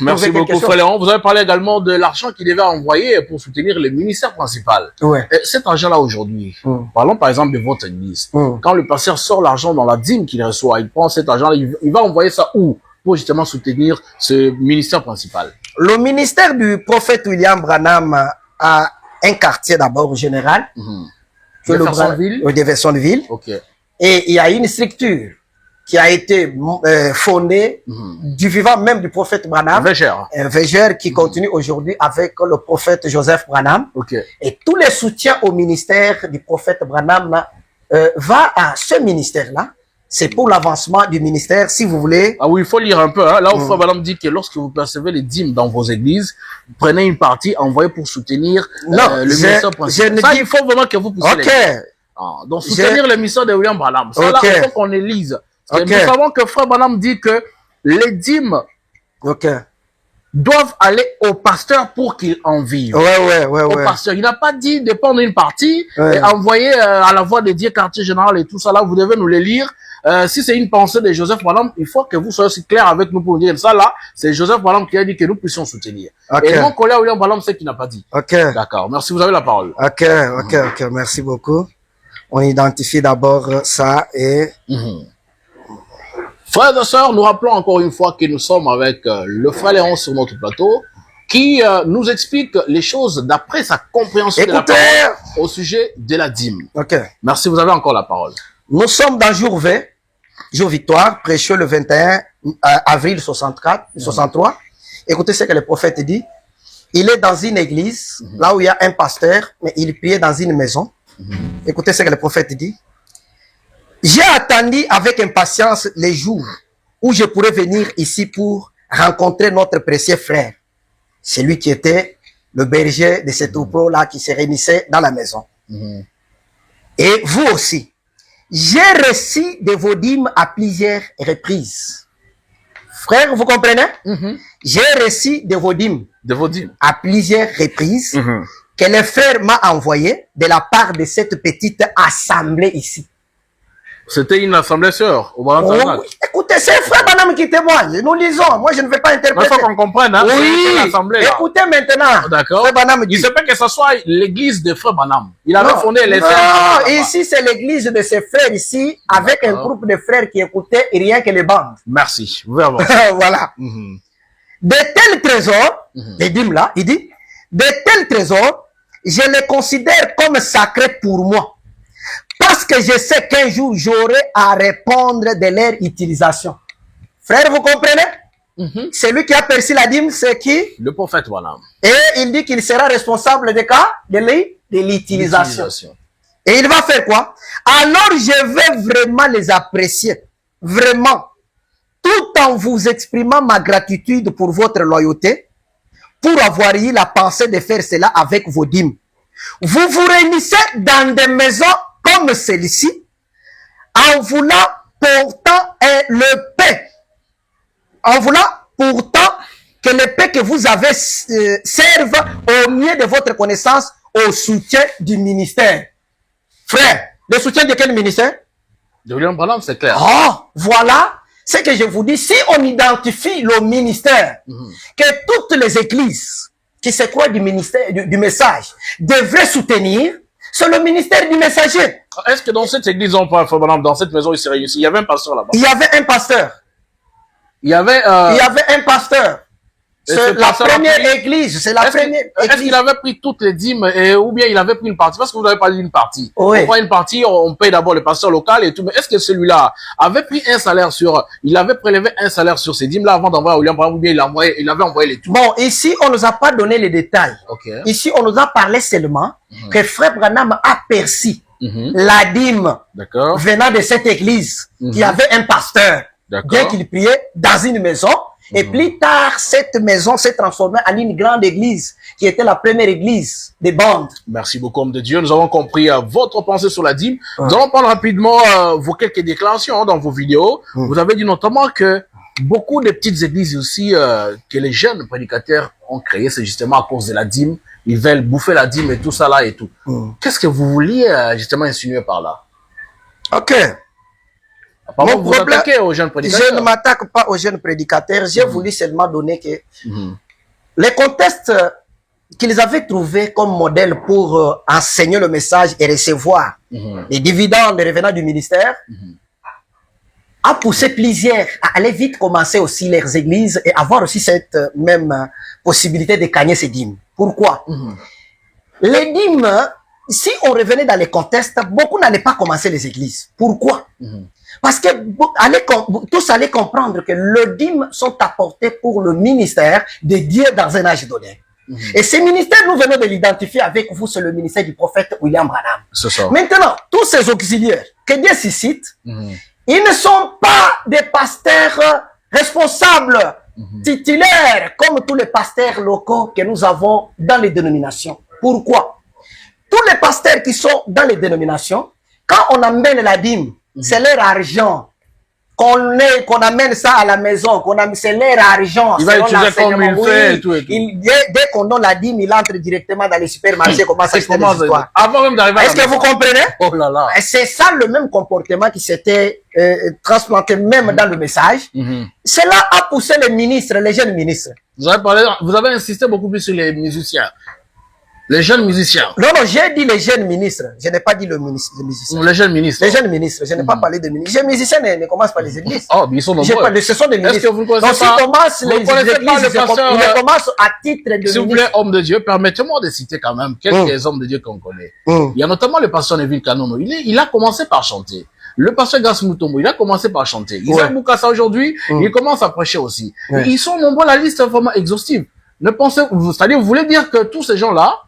Merci beaucoup, Frère Léon. Vous avez parlé également de l'argent qu'il devait envoyer pour soutenir le ministère principal. Et cet argent-là aujourd'hui, parlons par exemple de votre église. Quand le pasteur sort l'argent dans la dîme qu'il reçoit, il prend cet argent-là, il va envoyer ça où? Pour justement soutenir ce ministère principal. Le ministère du prophète William Branham a un quartier d'abord général. De Versonville. Et il y a une structure qui a été fondée du vivant même du prophète Branham. Un végère qui continue aujourd'hui avec le prophète Joseph Branham. Et tous les soutiens au ministère du prophète Branham va à ce ministère-là. C'est pour l'avancement du ministère, si vous voulez. Ah oui, il faut lire un peu. Hein. Là où Frère Branham dit que lorsque vous percevez les dîmes dans vos églises, prenez une partie, envoyez pour soutenir le ministère principal. Ça, il faut vraiment que vous puissiez donc, soutenir le ministère de William Branham. Ça, là, il faut qu'on les lise. Nous savons que Frère Branham dit que les dîmes doivent aller au pasteur pour qu'il en vive. Au pasteur. Il n'a pas dit de prendre une partie et envoyer à la voix de Dieu, quartier général et tout ça. Là, vous devez nous les lire. Si c'est une pensée de Joseph Branham, il faut que vous soyez aussi clair avec nous pour nous dire ça. Là, c'est Joseph Branham qui a dit que nous puissions soutenir. Et mon collègue William Branham, c'est qu'il n'a pas dit. D'accord. Merci, vous avez la parole. Merci beaucoup. On identifie d'abord ça et... Frères et sœurs, nous rappelons encore une fois que nous sommes avec le frère Léon sur notre plateau qui nous explique les choses d'après sa compréhension de la parole au sujet de la dîme. Ok. Merci, vous avez encore la parole. Nous sommes dans jour V, jour victoire, prêché le 21 avril 63. Écoutez ce que le prophète dit. Il est dans une église, là où il y a un pasteur, mais il priait dans une maison. Écoutez ce que le prophète dit. J'ai attendu avec impatience les jours où je pourrais venir ici pour rencontrer notre précieux frère. Celui qui était le berger de ce troupeau-là qui se réunissait dans la maison. Et vous aussi. J'ai reçu de vos dîmes à plusieurs reprises. Frère, vous comprenez? J'ai reçu de vos dîmes. De vos dîmes. À plusieurs reprises que le frère m'a envoyé de la part de cette petite assemblée ici. C'était une assemblée sœur au Balantanak. Écoutez, c'est frère Banam qui témoigne. Nous lisons. Moi, je ne vais pas interpréter. Il faut qu'on comprenne. Hein, oui. L'assemblée, là. Écoutez maintenant. D'accord. Il se peut que ce soit l'église de frère Banam. Il avait fondé les frères. Non, ici, c'est l'église de ses frères ici, avec un groupe de frères qui écoutaient rien que les bandes. Merci. Vous verrez. Voilà. De tels trésors, les dîmes là, il dit, de tels trésors, je les considère comme sacrés pour moi. Parce que je sais qu'un jour, j'aurai à répondre de leur utilisation. Frère, vous comprenez? Celui qui a perçu la dîme, c'est qui? Le prophète Banam. Et il dit qu'il sera responsable des cas de l'utilisation. Et il va faire quoi? Alors, je vais vraiment les apprécier. Vraiment. Tout en vous exprimant ma gratitude pour votre loyauté, pour avoir eu la pensée de faire cela avec vos dîmes. Vous vous réunissez dans des maisons comme celle-ci, en voulant pourtant le paix. En voulant pourtant que le paix que vous avez serve au mieux de votre connaissance au soutien du ministère. Frère, le soutien de quel ministère? De William Branham, c'est clair. Oh, voilà. C'est que je vous dis, si on identifie le ministère, que toutes les églises qui se croient du ministère, du message, devraient soutenir, c'est le ministère du messager. Est-ce que dans cette église, dans cette maison, il s'est réussi? Il y avait un pasteur là-bas. Il y avait un pasteur. Il y avait un pasteur. C'est la première église. C'est la première église. Est-ce qu'il avait pris toutes les dîmes ou bien il avait pris une partie? Parce que vous avez parlé d'une partie. Oui. Pourquoi une partie? On paye d'abord le pasteur local et tout. Mais est-ce que celui-là avait pris un salaire il avait prélevé un salaire sur ces dîmes-là avant d'envoyer à William Branham ou bien il avait envoyé les tout? Bon, ici, on nous a pas donné les détails. Okay. Ici, on nous a parlé seulement que frère Branham a perçu la dîme venant de cette église qui avait un pasteur. Bien qu'il priait dans une maison. Et plus tard, cette maison s'est transformée en une grande église qui était la première église des bandes. Merci beaucoup, homme de Dieu. Nous avons compris votre pensée sur la dîme. Nous allons prendre rapidement vos quelques déclarations dans vos vidéos. Vous avez dit notamment que beaucoup de petites églises aussi que les jeunes prédicateurs ont créées, c'est justement à cause de la dîme. Ils veulent bouffer la dîme et tout ça là et tout. Qu'est-ce que vous vouliez justement insinuer par là? Ok. Mon vous problème, aux jeunes prédicateurs. Je ne m'attaque pas aux jeunes prédicateurs. J'ai voulu seulement donner que les contextes qu'ils avaient trouvés comme modèle pour enseigner le message et recevoir les dividendes revenant du ministère a poussé plusieurs à aller vite commencer aussi leurs églises et avoir aussi cette même possibilité de gagner ces dîmes. Pourquoi? Les dîmes, si on revenait dans les contextes, beaucoup n'allaient pas commencer les églises. Pourquoi? Parce que tous allaient comprendre que les dîmes sont apportés pour le ministère de Dieu dans un âge donné. Et ce ministère, nous venons de l'identifier avec vous, c'est le ministère du prophète William Branham. Maintenant, tous ces auxiliaires que Dieu suscite, ils ne sont pas des pasteurs responsables, titulaires, comme tous les pasteurs locaux que nous avons dans les dénominations. Pourquoi? Tous les pasteurs qui sont dans les dénominations, quand on amène la dîme, c'est leur argent. Qu'on amène ça à la maison, c'est leur argent. Il va utiliser comme il fait et tout. Dès qu'on donne la dîme, il entre directement dans les supermarchés, commence à acheter des histoires. Avant même d'arriver à la maison. Est-ce que vous comprenez? Oh là là. C'est ça le même comportement qui s'était transplanté même dans le message. Cela a poussé les ministres, les jeunes ministres. Vous avez insisté beaucoup plus sur les musiciens. Les jeunes musiciens. Non, non, j'ai dit les jeunes ministres. Je n'ai pas dit le musicien. Les jeunes ministres. Les jeunes ministres. Je n'ai pas parlé de ministres. Les musiciens ne commencent pas les églises. Oh, mais ils sont nombreux. Ce sont des ministres. Est-ce que vous ne connaissez donc, pas? s'ils commencent les églises, ils commencent à titre de S'il vous plaît, homme de Dieu, permettez-moi de citer quand même quelques hommes de Dieu qu'on connaît. Il y a notamment le pasteur Neville Kanono. Il a commencé par chanter. Le pasteur Gas Mutombo, il a commencé par chanter. Isaac Boukassa aujourd'hui, il commence à prêcher aussi. Ils sont nombreux, la liste est vraiment exhaustive. Ne pensez, c'est-à-dire, vous voulez dire que tous ces gens-là,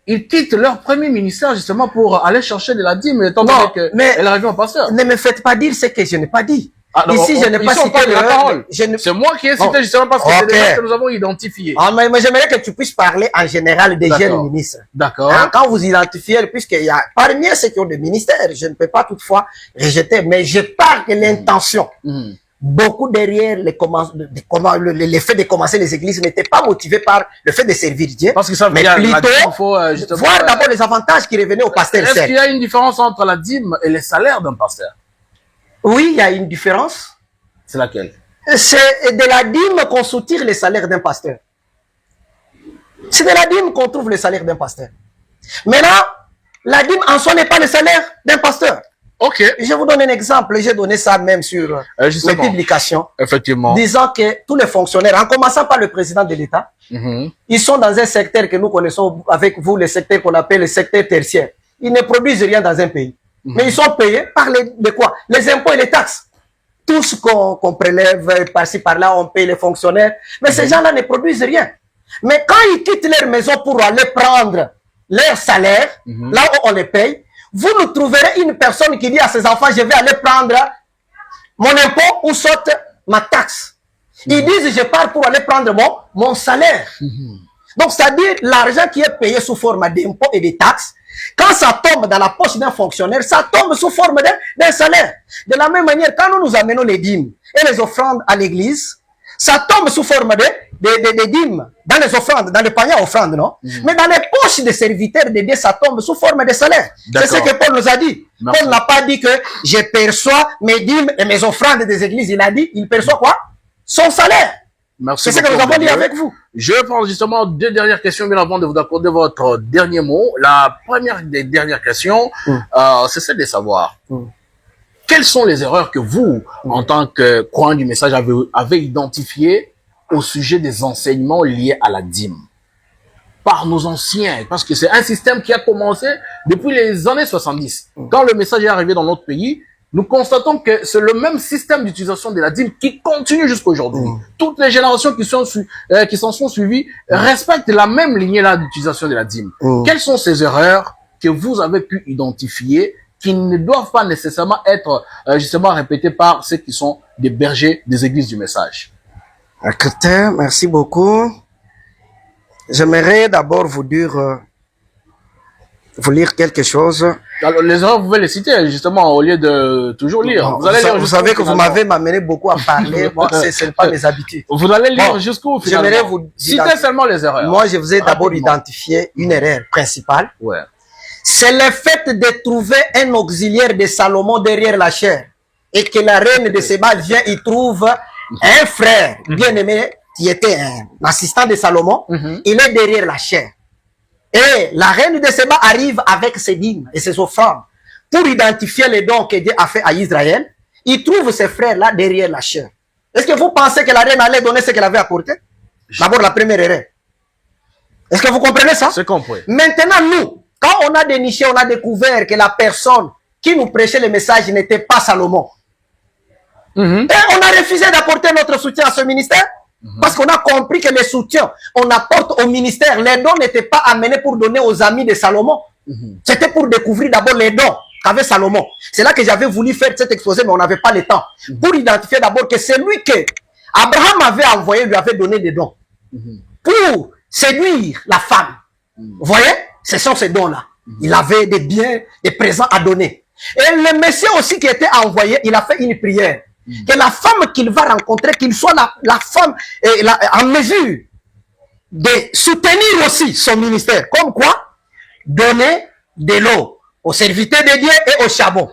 ils quittent leur premier ministère justement pour aller chercher de la dîme, étant donné qu'elle revient au pasteur. Ne me faites pas dire ce que je n'ai pas dit. Alors, ici, je n'ai pas cité la parole. Ne... C'est moi qui ai cité justement parce que c'est des gens que nous avons identifiés. Ah, mais j'aimerais que tu puisses parler en général des jeunes ministres. D'accord. Hein, quand vous identifiez, puisqu'il y a parmi ceux qui ont des ministères, je ne peux pas toutefois rejeter, mais je parle de l'intention. Beaucoup derrière le fait de commencer les églises n'était pas motivé par le fait de servir Dieu, parce que ça mais plutôt voir d'abord les avantages qui revenaient au pasteur. Est-ce qu'il y a une différence entre la dîme et les salaires d'un pasteur? Oui, il y a une différence. C'est laquelle? C'est de la dîme qu'on soutire les salaires d'un pasteur. C'est de la dîme qu'on trouve le salaire d'un pasteur. Maintenant, la dîme en soi n'est pas le salaire d'un pasteur. Ok. Je vais vous donner un exemple. J'ai donné ça même sur mes publications. Effectivement. Disant que tous les fonctionnaires, en commençant par le président de l'État, ils sont dans un secteur que nous connaissons avec vous, le secteur qu'on appelle le secteur tertiaire. Ils ne produisent rien dans un pays. Mais ils sont payés par de quoi? Les impôts et les taxes. Tout ce qu'on prélève par-ci par-là, on paye les fonctionnaires. Mais ces gens-là ne produisent rien. Mais quand ils quittent leur maison pour aller prendre leur salaire, là où on les paye, vous nous trouverez une personne qui dit à ses enfants, je vais aller prendre mon impôt ou saute ma taxe. Ils disent, je pars pour aller prendre mon salaire. Donc, c'est-à-dire l'argent qui est payé sous forme d'impôts et de taxes, quand ça tombe dans la poche d'un fonctionnaire, ça tombe sous forme d'un salaire. De la même manière, quand nous amenons les dîmes et les offrandes à l'église, ça tombe sous forme de dîmes, dans les offrandes, dans les paniers à offrandes, non? Mais dans les poches des serviteurs de Dieu, ça tombe sous forme de salaire. C'est ce que Paul nous a dit. Paul n'a pas dit que je perçois mes dîmes et mes offrandes des églises. Il a dit, il perçoit quoi? Son salaire. C'est ce que nous avons dit avec vous. Je vais prendre justement deux dernières questions bien avant de vous accorder votre dernier mot. La première des dernières questions, c'est celle de savoir quelles sont les erreurs que vous, en tant que croyant du message, avez identifiées au sujet des enseignements liés à la dîme par nos anciens, parce que c'est un système qui a commencé depuis les années 70. Quand le message est arrivé dans notre pays, nous constatons que c'est le même système d'utilisation de la dîme qui continue jusqu'à aujourd'hui. Toutes les générations qui s'en sont suivies respectent la même lignée-là d'utilisation de la dîme. Quelles sont ces erreurs que vous avez pu identifier qui ne doivent pas nécessairement être justement répétées par ceux qui sont des bergers des églises du message? Écoutez, merci beaucoup. J'aimerais d'abord vous dire, vous lire quelque chose. Alors, les erreurs, vous pouvez les citer, justement, au lieu de toujours lire. Non, vous savez que vous m'avez amené beaucoup à parler. Moi, ce n'est pas mes habitudes. Vous allez lire jusqu'où, finalement? J'aimerais vous citer seulement les erreurs. Moi, je vous ai d'abord identifié une erreur principale. Ouais. C'est le fait de trouver un auxiliaire de Salomon derrière la chair. Et que la reine de Séba vient, il trouve un frère bien-aimé qui était un assistant de Salomon. Il est derrière la chair. Et la reine de Séba arrive avec ses dîmes et ses offrandes pour identifier les dons que Dieu a fait à Israël. Il trouve ses frères-là derrière la chair. Est-ce que vous pensez que la reine allait donner ce qu'elle avait apporté? D'abord, la première erreur. Est-ce que vous comprenez ça? C'est compris. Maintenant, nous, quand on a déniché, on a découvert que la personne qui nous prêchait le message n'était pas Salomon. Et on a refusé d'apporter notre soutien à ce ministère. Parce qu'on a compris que le soutien on apporte au ministère, les dons n'étaient pas amenés pour donner aux amis de Salomon. C'était pour découvrir d'abord les dons qu'avait Salomon. C'est là que j'avais voulu faire cet exposé, mais on n'avait pas le temps. Pour identifier d'abord que c'est lui que Abraham avait envoyé, lui avait donné des dons. Pour séduire la femme. Vous voyez? Ce sont ces dons-là. Il avait des biens, des présents à donner. Et le Messie aussi qui était envoyé, il a fait une prière. Que la femme qu'il va rencontrer, qu'il soit la femme en mesure de soutenir aussi son ministère. Comme quoi? Donner de l'eau aux serviteurs de Dieu et au charbon.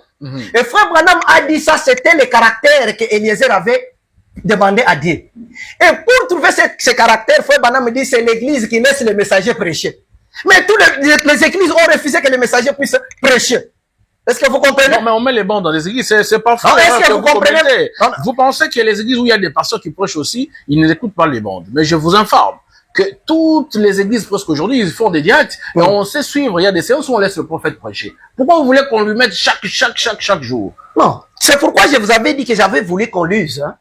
Et Frère Branham a dit ça, c'était le caractère que Eliezer avait demandé à Dieu. Et pour trouver ce caractère, Frère Branham dit c'est l'église qui laisse le messager prêcher. Mais tous les églises ont refusé que les messagers puissent prêcher. Est-ce que vous comprenez? Non, mais on met les bandes dans les églises, c'est pas faux. Est-ce que vous comprenez? Non, vous pensez que les églises où il y a des pasteurs qui prêchent aussi, ils n'écoutent pas les bandes. Mais je vous informe que toutes les églises, presque aujourd'hui, ils font des directs, et on sait suivre. Il y a des séances où on laisse le prophète prêcher. Pourquoi vous voulez qu'on lui mette chaque jour? Non. C'est pourquoi je vous avais dit que j'avais voulu qu'on lise, hein.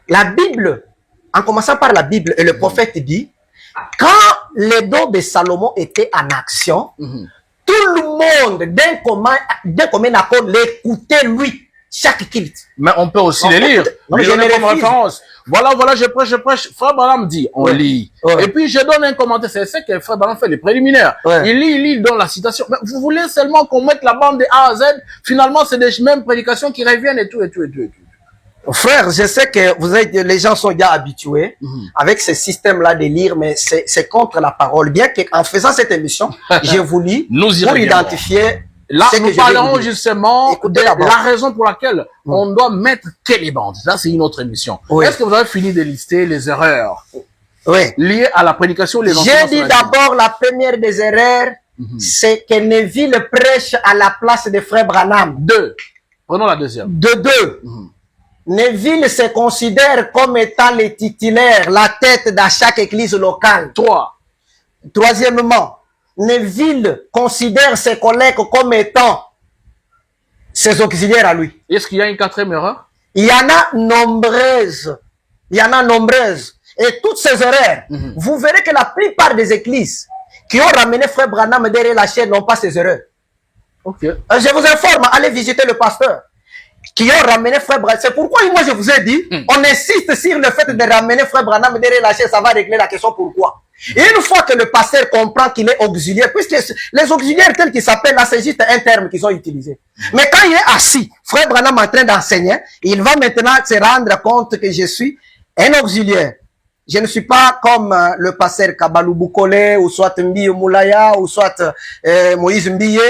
La Bible, en commençant par la Bible, et le prophète dit, quand les dons de Salomon étaient en action, tout le monde, d'un commun accord, l'écoutait lui, chaque culte. Mais on peut aussi les lire. Non, mais je je donne les comme refuse. référence. Voilà, je prêche. Frère Branham dit, on lit. Et puis, je donne un commentaire. C'est ce que Frère Branham fait, les préliminaires. Il lit, il donne la citation. Mais vous voulez seulement qu'on mette la bande de A à Z. Finalement, c'est les mêmes prédications qui reviennent et tout. Frère, je sais que les gens sont déjà habitués avec ce système-là de lire, mais c'est contre la parole. Bien qu'en faisant cette émission, je vous lis pour identifier. Là, nous parlerons justement de la raison pour laquelle on doit mettre quelle bande. Ça, c'est une autre émission. Est-ce que vous avez fini de lister les erreurs liées à la prédication? J'ai dit d'abord la première des erreurs, c'est que Neville prêche à la place de Frère Branham. 2. Prenons la deuxième. De 2. Neville se considère comme étant le titulaire, la tête dans chaque église locale. 3. Troisièmement, Neville considère ses collègues comme étant ses auxiliaires à lui. Est-ce qu'il y a une quatrième erreur? Il y en a nombreuses. Il y en a nombreuses. Et toutes ces erreurs, vous verrez que la plupart des églises qui ont ramené Frère Branham derrière la chaîne n'ont pas ces erreurs. Je vous informe, allez visiter le pasteur qui ont ramené Frère Branham. C'est pourquoi moi je vous ai dit, on insiste sur le fait de ramener Frère Branham derrière la chaîne, ça va régler la question pourquoi. Et une fois que le pasteur comprend qu'il est auxiliaire, puisque les auxiliaires tels qu'ils s'appellent là, c'est juste un terme qu'ils ont utilisé. Mais quand il est assis, Frère Branham en train d'enseigner, il va maintenant se rendre compte que je suis un auxiliaire. Je ne suis pas comme le pasteur Kabalou Boukole, ou soit Mbiye Moulaya, ou soit Moïse Mbiye.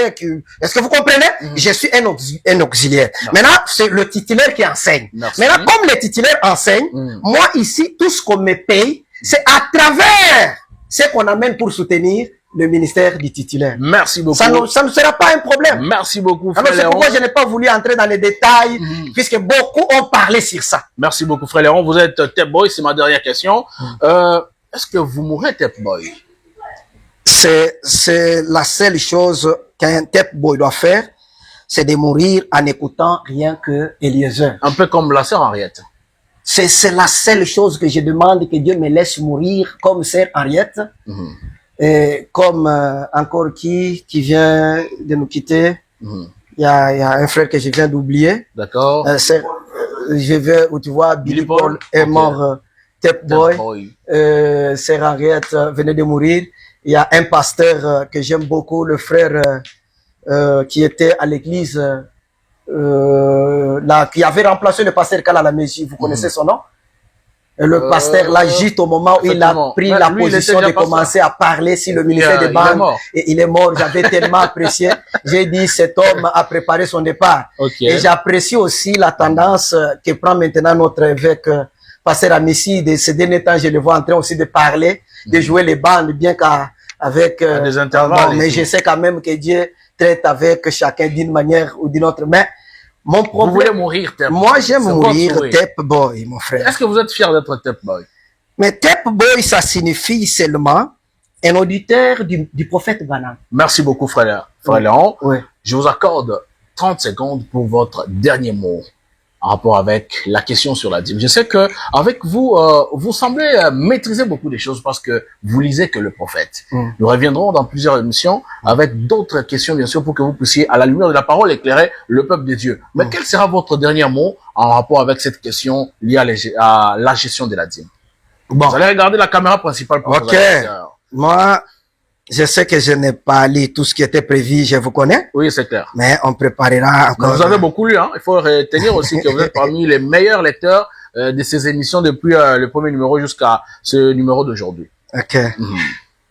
Est-ce que vous comprenez? Je suis un auxiliaire. Maintenant, c'est le titulaire qui enseigne. Maintenant, comme le titulaire enseigne, moi ici, tout ce qu'on me paye, c'est à travers ce qu'on amène pour soutenir le ministère du titulaire. Merci beaucoup. Ça ne sera pas un problème. Merci beaucoup, Frère Léon. C'est pourquoi je n'ai pas voulu entrer dans les détails, puisque beaucoup ont parlé sur ça. Merci beaucoup, Frère Léon. Vous êtes Tep Boy, c'est ma dernière question. Est-ce que vous mourrez Tep Boy? C'est la seule chose qu'un Tep Boy doit faire, c'est de mourir en écoutant rien que Eliezer. Un peu comme la sœur Henriette. C'est la seule chose que je demande, que Dieu me laisse mourir comme sœur Henriette. Et comme encore qui vient de nous quitter. Il y a un frère que je viens d'oublier. D'accord. Je vais, où tu vois, Billy Paul est mort, Tep Boy. Sœur Henriette venait de mourir. Il y a un pasteur que j'aime beaucoup, le frère qui était à l'église là, qui avait remplacé le pasteur Kalalameji. Vous connaissez son nom? Et le pasteur là, juste au moment où il a pris la position de commencer à parler sur le ministère des bandes, et il est mort. J'avais tellement apprécié. J'ai dit, cet homme a préparé son départ. Et j'apprécie aussi la tendance que prend maintenant notre évêque, pasteur Amissi. De ces derniers temps, je le vois en train aussi de parler, de jouer les bandes, bien qu'avec des intervalles. Mais je sais quand même que Dieu traite avec chacun d'une manière ou d'une autre. Mais mon problème, vous voulez mourir, Tep? Moi, j'aime mourir Tep Boy, mon frère. Est-ce que vous êtes fier d'être Tep Boy? Mais Tep Boy, ça signifie seulement un auditeur du prophète Branham. Merci beaucoup, frère Léon. Oui. Je vous accorde 30 secondes pour votre dernier mot en rapport avec la question sur la dîme. Je sais que avec vous, vous semblez maîtriser beaucoup de choses parce que vous lisez que le prophète. Nous reviendrons dans plusieurs émissions avec d'autres questions, bien sûr, pour que vous puissiez, à la lumière de la parole, éclairer le peuple de Dieu. Mais quel sera votre dernier mot en rapport avec cette question liée à la gestion de la dîme? Vous allez regarder la caméra principale pour vous. Moi, je sais que je n'ai pas lu tout ce qui était prévu, je vous connais. Oui, c'est clair. Mais on préparera encore. Vous avez beaucoup lu, hein. Il faut retenir aussi que vous êtes parmi les meilleurs lecteurs de ces émissions depuis le premier numéro jusqu'à ce numéro d'aujourd'hui.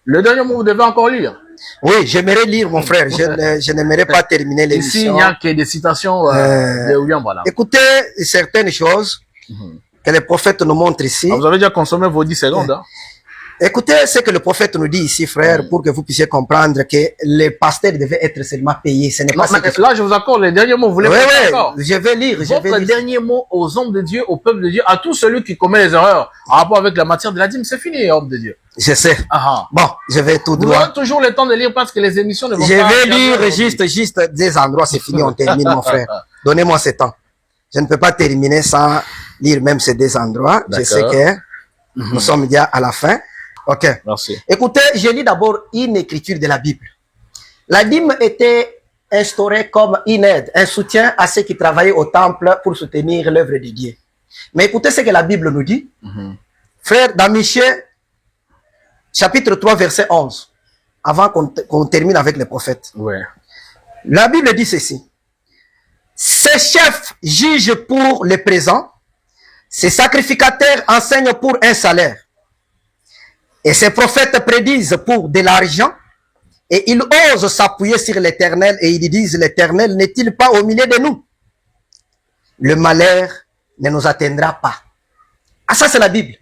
Le dernier mot, vous devez encore lire. Oui, j'aimerais lire, mon frère. Je n'aimerais pas terminer l'émission. Ici, il n'y a que des citations de William Branham. Écoutez certaines choses que les prophètes nous montrent ici. Vous avez déjà consommé vos 10 secondes, hein? Écoutez ce que le prophète nous dit ici, frère, pour que vous puissiez comprendre que les pasteurs devaient être seulement payés. Ce n'est pas Non, là, je vous accorde les derniers mots. Vous voulez Oui, pas oui, d'accord? je vais lire. Votre dernier mot aux hommes de Dieu, au peuple de Dieu, à tout celui qui commet les erreurs en rapport avec la matière de la dîme, c'est fini, homme de Dieu. Je sais. Ah, Bon, je vais tout vous droit. aurez toujours le temps de lire parce que les émissions ne vont Je pas... vais lire juste des endroits, c'est fini, on termine, mon frère. Donnez-moi ce temps. Je ne peux pas terminer sans lire même ces deux endroits. Je sais que nous sommes déjà à la fin. Ok. Merci. Écoutez, je lis d'abord une écriture de la Bible. La dîme était instaurée comme une aide, un soutien à ceux qui travaillaient au temple pour soutenir l'œuvre de Dieu. Mais écoutez ce que la Bible nous dit. Frère, dans Michée, chapitre 3, verset 11, avant qu'on termine avec les prophètes. Ouais. La Bible dit ceci. Ces chefs jugent pour le présent, ces sacrificateurs enseignent pour un salaire. Et ces prophètes prédisent pour de l'argent, et ils osent s'appuyer sur l'Éternel, et ils disent, l'Éternel n'est-il pas au milieu de nous? Le malheur ne nous atteindra pas. Ah, ça c'est la Bible.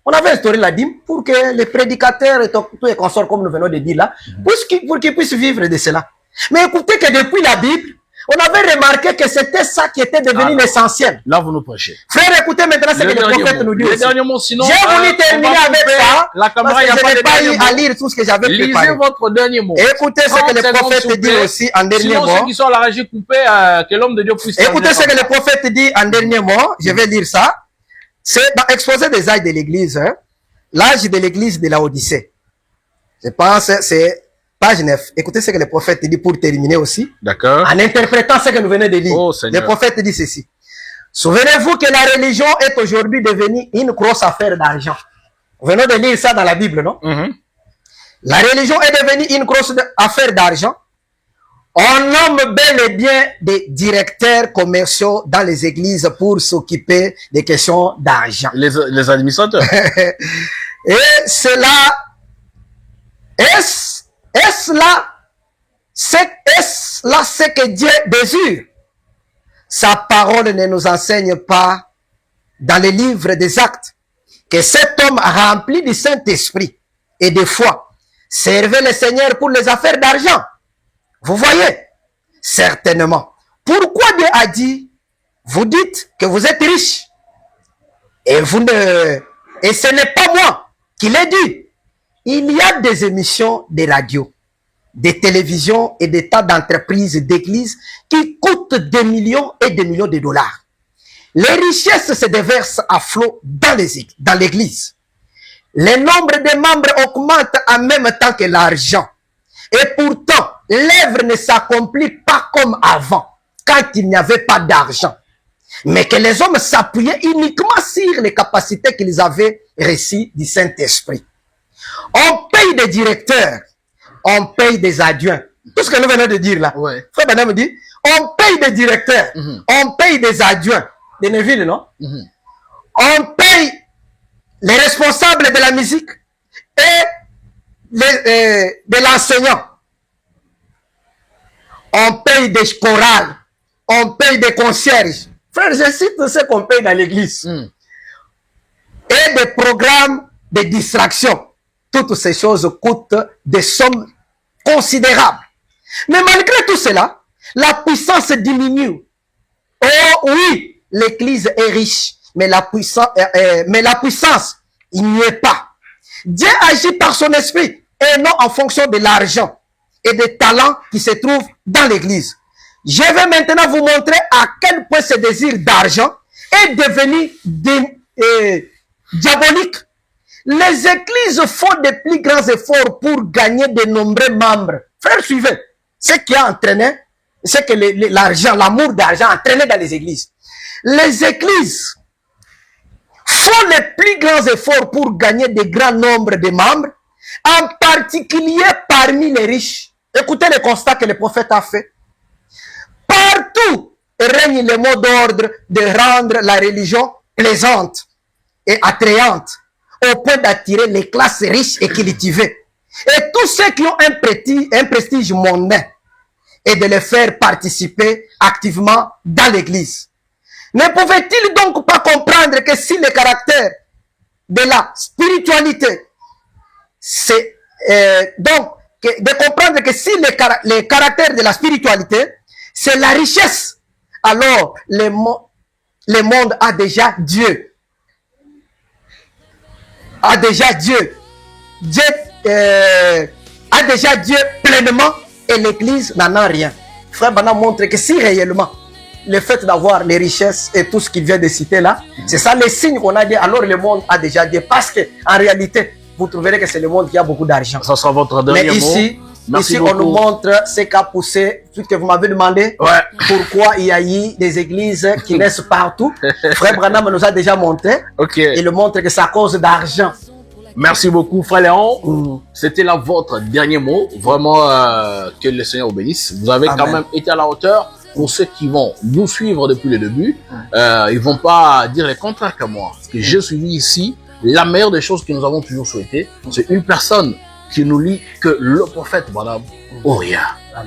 On avait instauré la dîme pour que les prédicateurs et tous les consorts, comme nous venons de dire là, pour qu'ils puissent vivre de cela. Mais écoutez que depuis la Bible, on avait remarqué que c'était ça qui était devenu l'essentiel. Là, vous nous prêchez. Frère, écoutez maintenant ce que le prophète nous dit aussi. Sinon, j'ai voulu terminer avec ça, la caméra, parce que je n'ai pas eu à lire tout ce que j'avais préparé. Lisez votre dernier mot. Écoutez ce que le prophète dit aussi en dernier Sinon, mot. ceux qui sont à la régie coupée, que l'homme de Dieu puisse... Écoutez ce que le prophète dit en dernier mot. Je vais lire ça. C'est dans Exposé des âges de l'église. Hein. L'âge de l'église de la Odyssée. Je pense c'est page 9. Écoutez ce que le prophète dit pour terminer aussi. D'accord. En interprétant ce que nous venons de lire. Oh, Seigneur. Le prophète dit ceci. Souvenez-vous que la religion est aujourd'hui devenue une grosse affaire d'argent. Nous venons de lire ça dans la Bible, non? La religion est devenue une grosse affaire d'argent. On nomme bel et bien des directeurs commerciaux dans les églises pour s'occuper des questions d'argent. Les administrateurs. Et cela, est-ce là ce que Dieu désire? Sa parole ne nous enseigne pas dans les livres des actes que cet homme rempli du Saint-Esprit et de foi servait le Seigneur pour les affaires d'argent. Vous voyez? Certainement. Pourquoi Dieu a dit, vous dites que vous êtes riche et ce n'est pas moi qui l'ai dit. Il y a des émissions de radio, des télévisions et des tas d'entreprises d'églises qui coûtent des millions et des millions de dollars. Les richesses se déversent à flot dans l'église. Le nombre de membres augmente en même temps que l'argent. Et pourtant, l'œuvre ne s'accomplit pas comme avant, quand il n'y avait pas d'argent. Mais que les hommes s'appuyaient uniquement sur les capacités qu'ils avaient reçues du Saint-Esprit. On paye des directeurs, on paye des adjoints. Tout ce que nous venons de dire là. Ouais. Frère Madame dit, on paye des directeurs, on paye des adjoints. De Neville, non? On paye les responsables de la musique et de l'enseignant. On paye des chorales, on paye des concierges. Frère, je cite ce qu'on paye dans l'église. Et des programmes de distraction. Toutes ces choses coûtent des sommes considérables. Mais malgré tout cela, la puissance diminue. Oh oui, l'église est riche, mais la puissance, il n'y est pas. Dieu agit par son esprit et non en fonction de l'argent et des talents qui se trouvent dans l'église. Je vais maintenant vous montrer à quel point ce désir d'argent est devenu diabolique. Les églises font de plus grands efforts pour gagner de nombreux membres. Frères, suivez. Ce qui a entraîné, c'est que l'argent, l'amour d'argent a entraîné dans les églises. Les églises font les plus grands efforts pour gagner de grands nombres de membres, en particulier parmi les riches. Écoutez le constat que le prophète a fait. Partout règne le mot d'ordre de rendre la religion plaisante et attrayante, au point d'attirer les classes riches et cultivées, et tous ceux qui ont un prestige mondain, et de les faire participer activement dans l'église. Ne pouvait-il donc pas comprendre que si le caractère de la spiritualité c'est donc de comprendre que si les caractères de la spiritualité, c'est la richesse, alors le monde a déjà Dieu. A déjà Dieu. Dieu a déjà Dieu pleinement et l'Église n'en a rien. Frère Bana montre que si réellement le fait d'avoir les richesses et tout ce qu'il vient de citer là, c'est ça les signes qu'on a dit, alors le monde a déjà Dieu. Parce que en réalité, vous trouverez que c'est le monde qui a beaucoup d'argent. Ça sera votre dernier mot. Mais ici on nous montre ce qu'a poussé, tout ce que vous m'avez demandé, pourquoi il y a eu des églises qui naissent partout. Frère Branham nous a déjà montré. Il montre que c'est à cause d'argent. Merci beaucoup, Frère Léon. C'était là votre dernier mot. Vraiment, que le Seigneur vous bénisse. Vous avez quand même été à la hauteur. Pour ceux qui vont nous suivre depuis le début, ils vont pas dire le contraire que moi. Parce que j'ai suivi ici, la meilleure des choses que nous avons toujours souhaité, c'est une personne qui nous lit que le prophète, madame, Oria.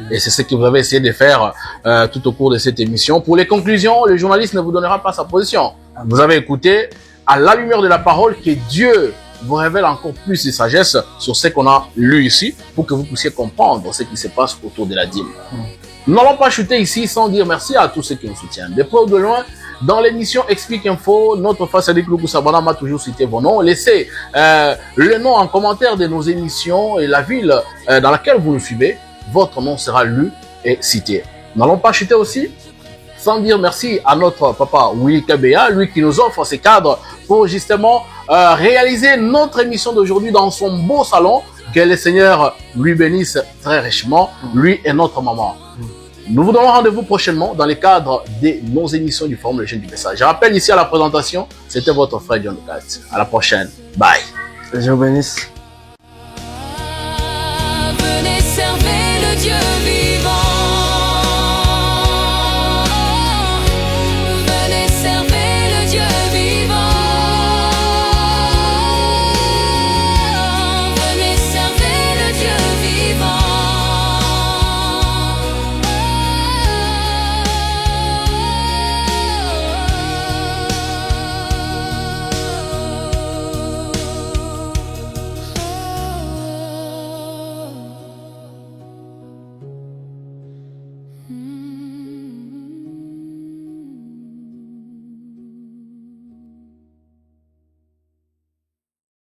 Et c'est ce que vous avez essayé de faire tout au cours de cette émission. Pour les conclusions, le journaliste ne vous donnera pas sa position. Vous avez écouté, à la lumière de la parole, que Dieu vous révèle encore plus de sagesse sur ce qu'on a lu ici, pour que vous puissiez comprendre ce qui se passe autour de la dîme. Nous n'allons pas chuter ici sans dire merci à tous ceux qui nous soutiennent. De près ou de loin, dans l'émission Explique Info, notre frère Sadiq Lougou Sabana m'a toujours cité vos noms. Laissez le nom en commentaire de nos émissions et la ville dans laquelle vous nous suivez. Votre nom sera lu et cité. Nous n'allons pas chuter aussi sans dire merci à notre papa Willy Kabea, lui qui nous offre ces cadres pour justement réaliser notre émission d'aujourd'hui dans son beau salon. Que le Seigneur lui bénisse très richement, lui et notre maman. Nous vous donnons rendez-vous prochainement dans le cadre de nos émissions du Forum Le Jeune du Message. Je rappelle ici à la présentation, c'était votre frère John Lucas. À la prochaine. Bye. Je vous bénisse. Venez servir le Dieu vivant.